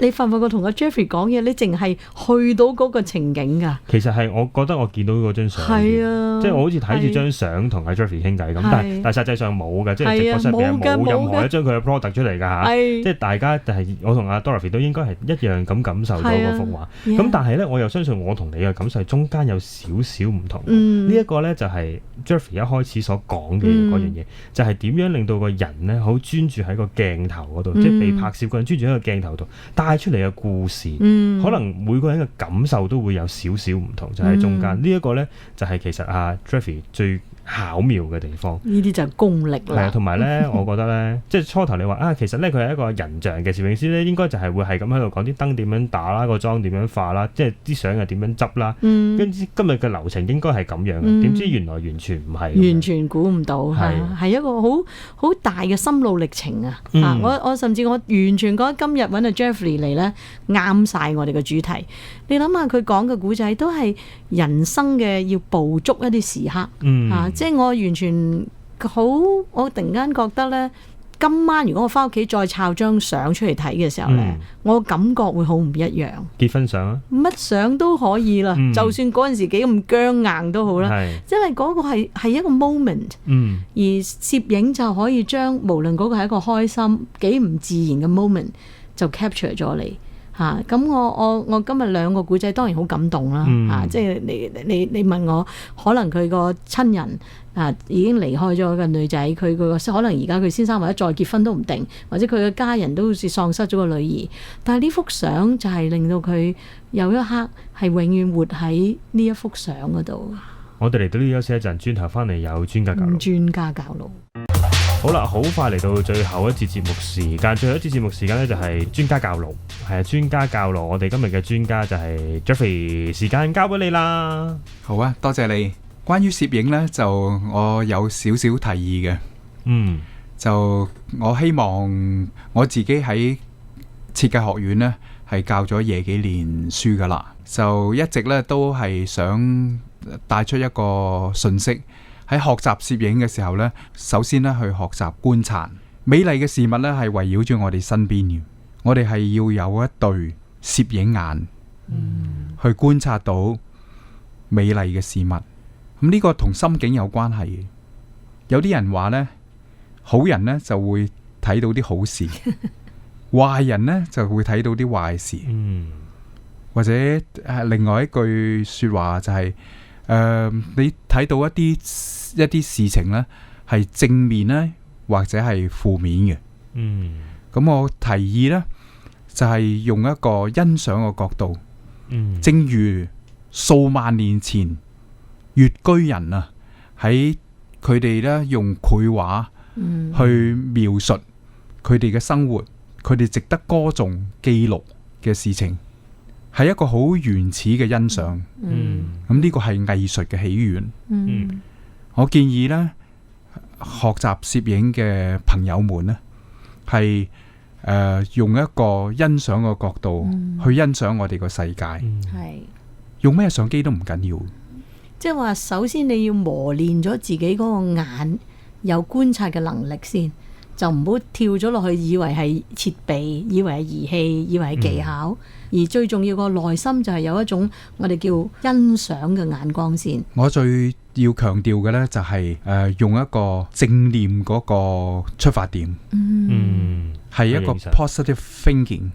你發唔發覺同阿 Jeffrey 講嘢，你淨係去到嗰個情景㗎？其實係我覺得我見到嗰張相，係啊，即係我好似睇住張相同阿 Jeffrey 傾偈咁，但係實際上冇嘅，即係直播室入邊冇任何一張佢嘅 product 出嚟㗎嚇。即係大家就係我同阿 Dorothy 都應該係一樣咁感受到嗰幅畫。咁但係咧，我又相信我同你嘅感受中間有少少唔同。呢一個咧就係 Jeffrey 一開始所講嘅嗰樣嘢，就係點樣令到個人咧好專注喺個鏡頭嗰度，即係被拍攝個人專注喺個鏡頭度帶出嚟嘅故事，可能每個人嘅感受都會有少少唔同，就喺中間。呢一個咧就係其實阿 Jeffrey 最巧妙嘅地方。呢啲就係功力啦。係啊，同埋咧，我覺得咧，即係初頭你話啊，其實咧佢係一個人像嘅攝影師咧，應該就係會係咁喺度講啲燈點樣打啦，個妝點樣化啦，即係啲相又點樣執啦。跟住今日嘅流程應該係咁樣嘅，點知原來完全唔係，完全估唔到，係一個好大嘅心路歷程啊！我甚至我完全覺得今日揾阿 Jeffrey 嚟咧啱晒我哋嘅主題。你諗下佢講嘅古仔都係人生嘅要捕捉一啲時刻，即係我完全好，我突然間覺得咧，今晚如果我翻屋企再抄張相出嚟睇嘅時候咧，我感覺會好唔一樣。結婚相啊，乜相都可以啦，就算嗰陣時幾咁僵硬都好啦，因為嗰個係一個 moment，而攝影就可以將無論嗰個係一個開心幾唔自然嘅 moment 就 capture 咗你。咁我今日兩個古仔當然好感動啦，即係你問我，可能佢個親人已經離開咗個女仔，佢個可能而家佢先生或者再結婚都唔定，或者佢嘅家人都好似喪失咗個女兒，但係呢幅相就係令到佢有一刻係永遠活喺呢一幅相嗰度。我哋嚟到呢休息一陣，轉頭翻嚟有專家教路。專家教路。好啦，好快嚟到最後一節節目時間，最後一節節目時間呢，就係專家教路，係專家教路。我哋今日嘅專家就係 Jeffrey， 時間交俾你啦。好啊，多謝你。關於攝影呢，就我有少少提議嘅。就我希望我自己喺設計學院呢，係教咗廿幾年書噶啦，就一直呢都係想帶出一個信息。喺學習攝影嘅時候呢，首先呢去學習觀察美麗嘅事物呢，係圍繞住我哋身邊嘅。我哋係要有一對攝影眼，去觀察到美麗嘅事物。咁呢個同心境有關係。有啲人話呢，好人呢就會睇到啲好事，壞人呢就會睇到啲壞事。或者另外一句說話就係，你睇到一啲事情呢，係正面呢，或者係負面嘅。咁我提議呢，就係用一個欣賞嘅角度。正如數萬年前越居人啊，喺佢哋呢用繪畫去描述佢哋嘅生活，佢哋值得歌頌記錄嘅事情，係一個好原始嘅欣賞。咁呢個係藝術嘅起源。我建議呢，學習攝影嘅朋友們呢，係用一個欣賞嘅角度去欣賞我哋個世界。用咩相機都唔緊要。即係話，首先你要磨練咗自己嗰個眼有觀察嘅能力先，就唔好跳咗落去，以為係設備，以為係儀器，以為係技巧。而最重要個內心就係有一種我哋叫欣賞嘅眼光先。我最要強調嘅呢，就係用一個正念嗰個出發點，係一個 positive thinking，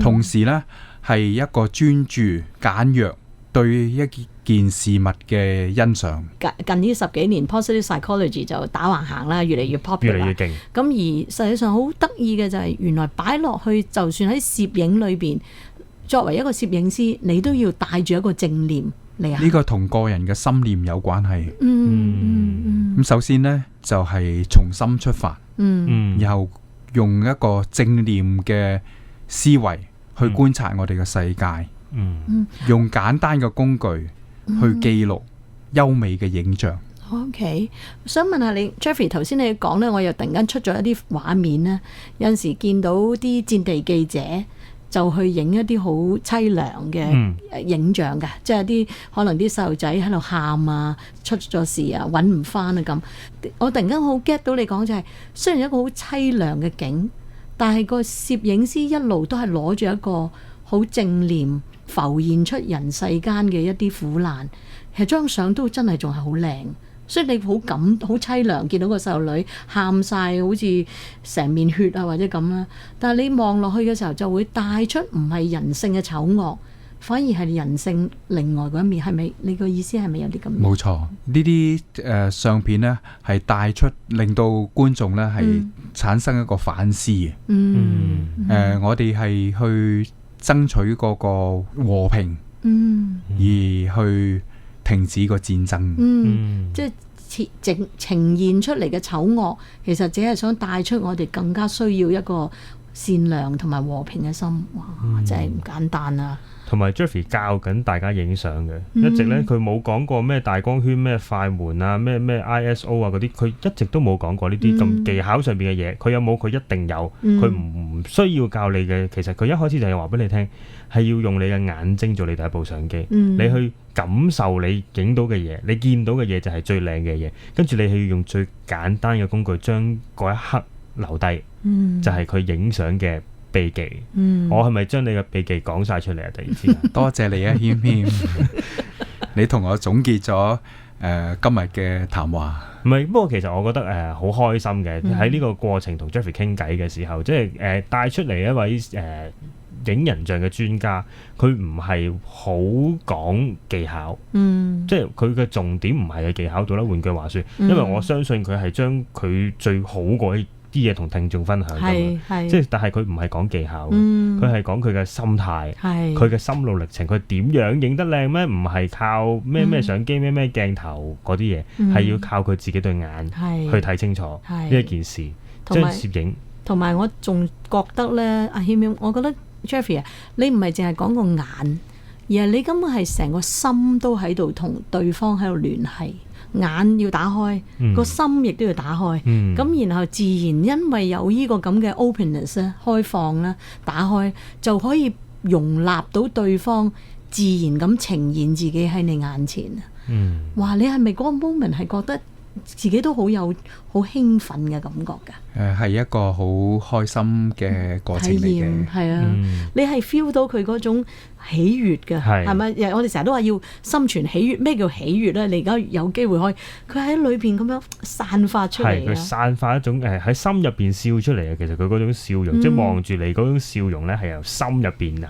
同時呢，係一個專注簡約對一件事物嘅欣賞。近呢10幾年 positive psychology 就打橫行啦，越嚟越 popular，越嚟越勁。咁而實際上好得意嘅就係，原來擺落去，就算喺攝影裏邊，作為一個攝影師，你都要帶住一個正念嚟啊。呢個同個人嘅心念有關係。咁首先呢，就係從心出發，然後用一個正念嘅思維去觀察我哋嘅世界，用簡單嘅工具去記錄優美嘅影像。OK， 想問下你 Jeffrey， 頭先你講呢，我又突然間出咗一啲畫面呢，有陣時見到啲戰地記者就去影一啲好淒涼嘅影像㗎，即係啲可能啲細路仔喺度喊啊，出咗事啊，揾唔翻啊咁。我突然間好 get 到你講就係，雖然一個好淒涼嘅景，但係個攝影師一路都係攞住一個好正念，浮現出人世間嘅一啲苦難。其實張相都真係仲係好靚。所以你好淒涼，見到個細路女喊晒，好似成面血啊或者咁啦。但係你望落去嘅時候，就會帶出唔係人性嘅醜惡，反而係人性另外嗰一面。係咪？你個意思係咪有啲咁？冇錯，呢啲相片呢係帶出，令到觀眾呢係產生一個反思嘅。我哋係去爭取嗰個和平，而去停止個戰爭。即係呈現出嚟嘅醜惡，其實只係想帶出我哋更加需要一個善良同埋和平嘅心。哇！真係唔簡單啊！同埋 Jeffrey 教緊大家影相嘅，一直咧佢冇講過咩大光圈、咩快門啊、咩 ISO 啊嗰啲，佢一直都冇講過呢啲咁技巧上邊嘅嘢。佢有冇？佢一定有。佢唔需要教你嘅。其實佢一開始就係話俾你聽，係要用你嘅眼睛做你第一部相機，你去感受你影到嘅嘢，你見到嘅嘢就係最靚嘅嘢。跟住你係要用最簡單嘅工具將嗰一刻留低，就係佢影相嘅秘技。我係咪將你嘅秘技講晒出嚟啊？突然之間，多謝你啊，謙謙，你同我總結咗今日嘅談話。唔係，不過其實我覺得好開心嘅，喺呢個過程同 Jeffrey 傾偈嘅時候，即係帶出嚟一位影人像嘅專家，佢唔係好講技巧，即係佢嘅重點唔係喺技巧度啦。換句話說，因為我相信佢係將佢最好嗰啲嘢同聽眾分享㗎嘛，即係但係佢唔係講技巧，佢係講佢嘅心態，佢嘅心路歷程，佢點樣影得靚咩？唔係靠咩相機咩鏡頭嗰啲嘢，係要靠佢自己對眼去睇清楚呢一件事，將攝影。同埋我仲覺得咧，阿謙謙，我覺得 Jeffrey 啊，你唔係淨係講個眼，而係你根本係成個心都喺度同對方喺度聯繫。眼要打開，個心亦都要打開。咁然後自然因為有呢個咁嘅 openness 咧，開放啦，打開就可以容納到對方自然咁呈現自己喺你眼前啊！哇！你係咪嗰個 moment 係覺得自己都好有好興奮嘅感覺㗎？係一個好開心嘅過程嚟嘅。係啊，你係 feel 到佢嗰種喜悅嘅，係咪？我哋成日都話要心存喜悅。咩叫喜悅咧？你而家有機會可以，佢喺裏邊咁樣散發出嚟。佢散發一種喺心入邊笑出嚟嘅。其實佢嗰種笑容，即係望住你嗰種笑容咧，係由心入邊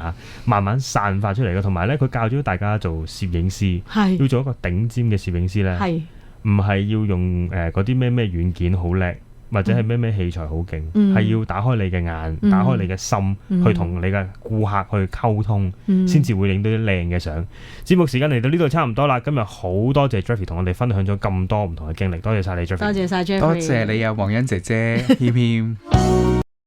慢慢散發出嚟嘅。同埋咧，佢教咗大家做攝影師，要做一個頂尖嘅攝影師咧。唔係要用嗰啲咩軟件好叻，或者係咩器材好勁，係要打開你嘅眼，打開你嘅心，去同你嘅顧客去溝通，先至會影到啲靚嘅相。節目時間嚟到呢度差唔多啦，今日好多謝 Jeffrey 同我哋分享咗咁多唔同嘅經歷，多謝晒你 Jeffrey， 多謝晒 Jeffrey， 多謝你啊，黃欣姐姐，謙謙。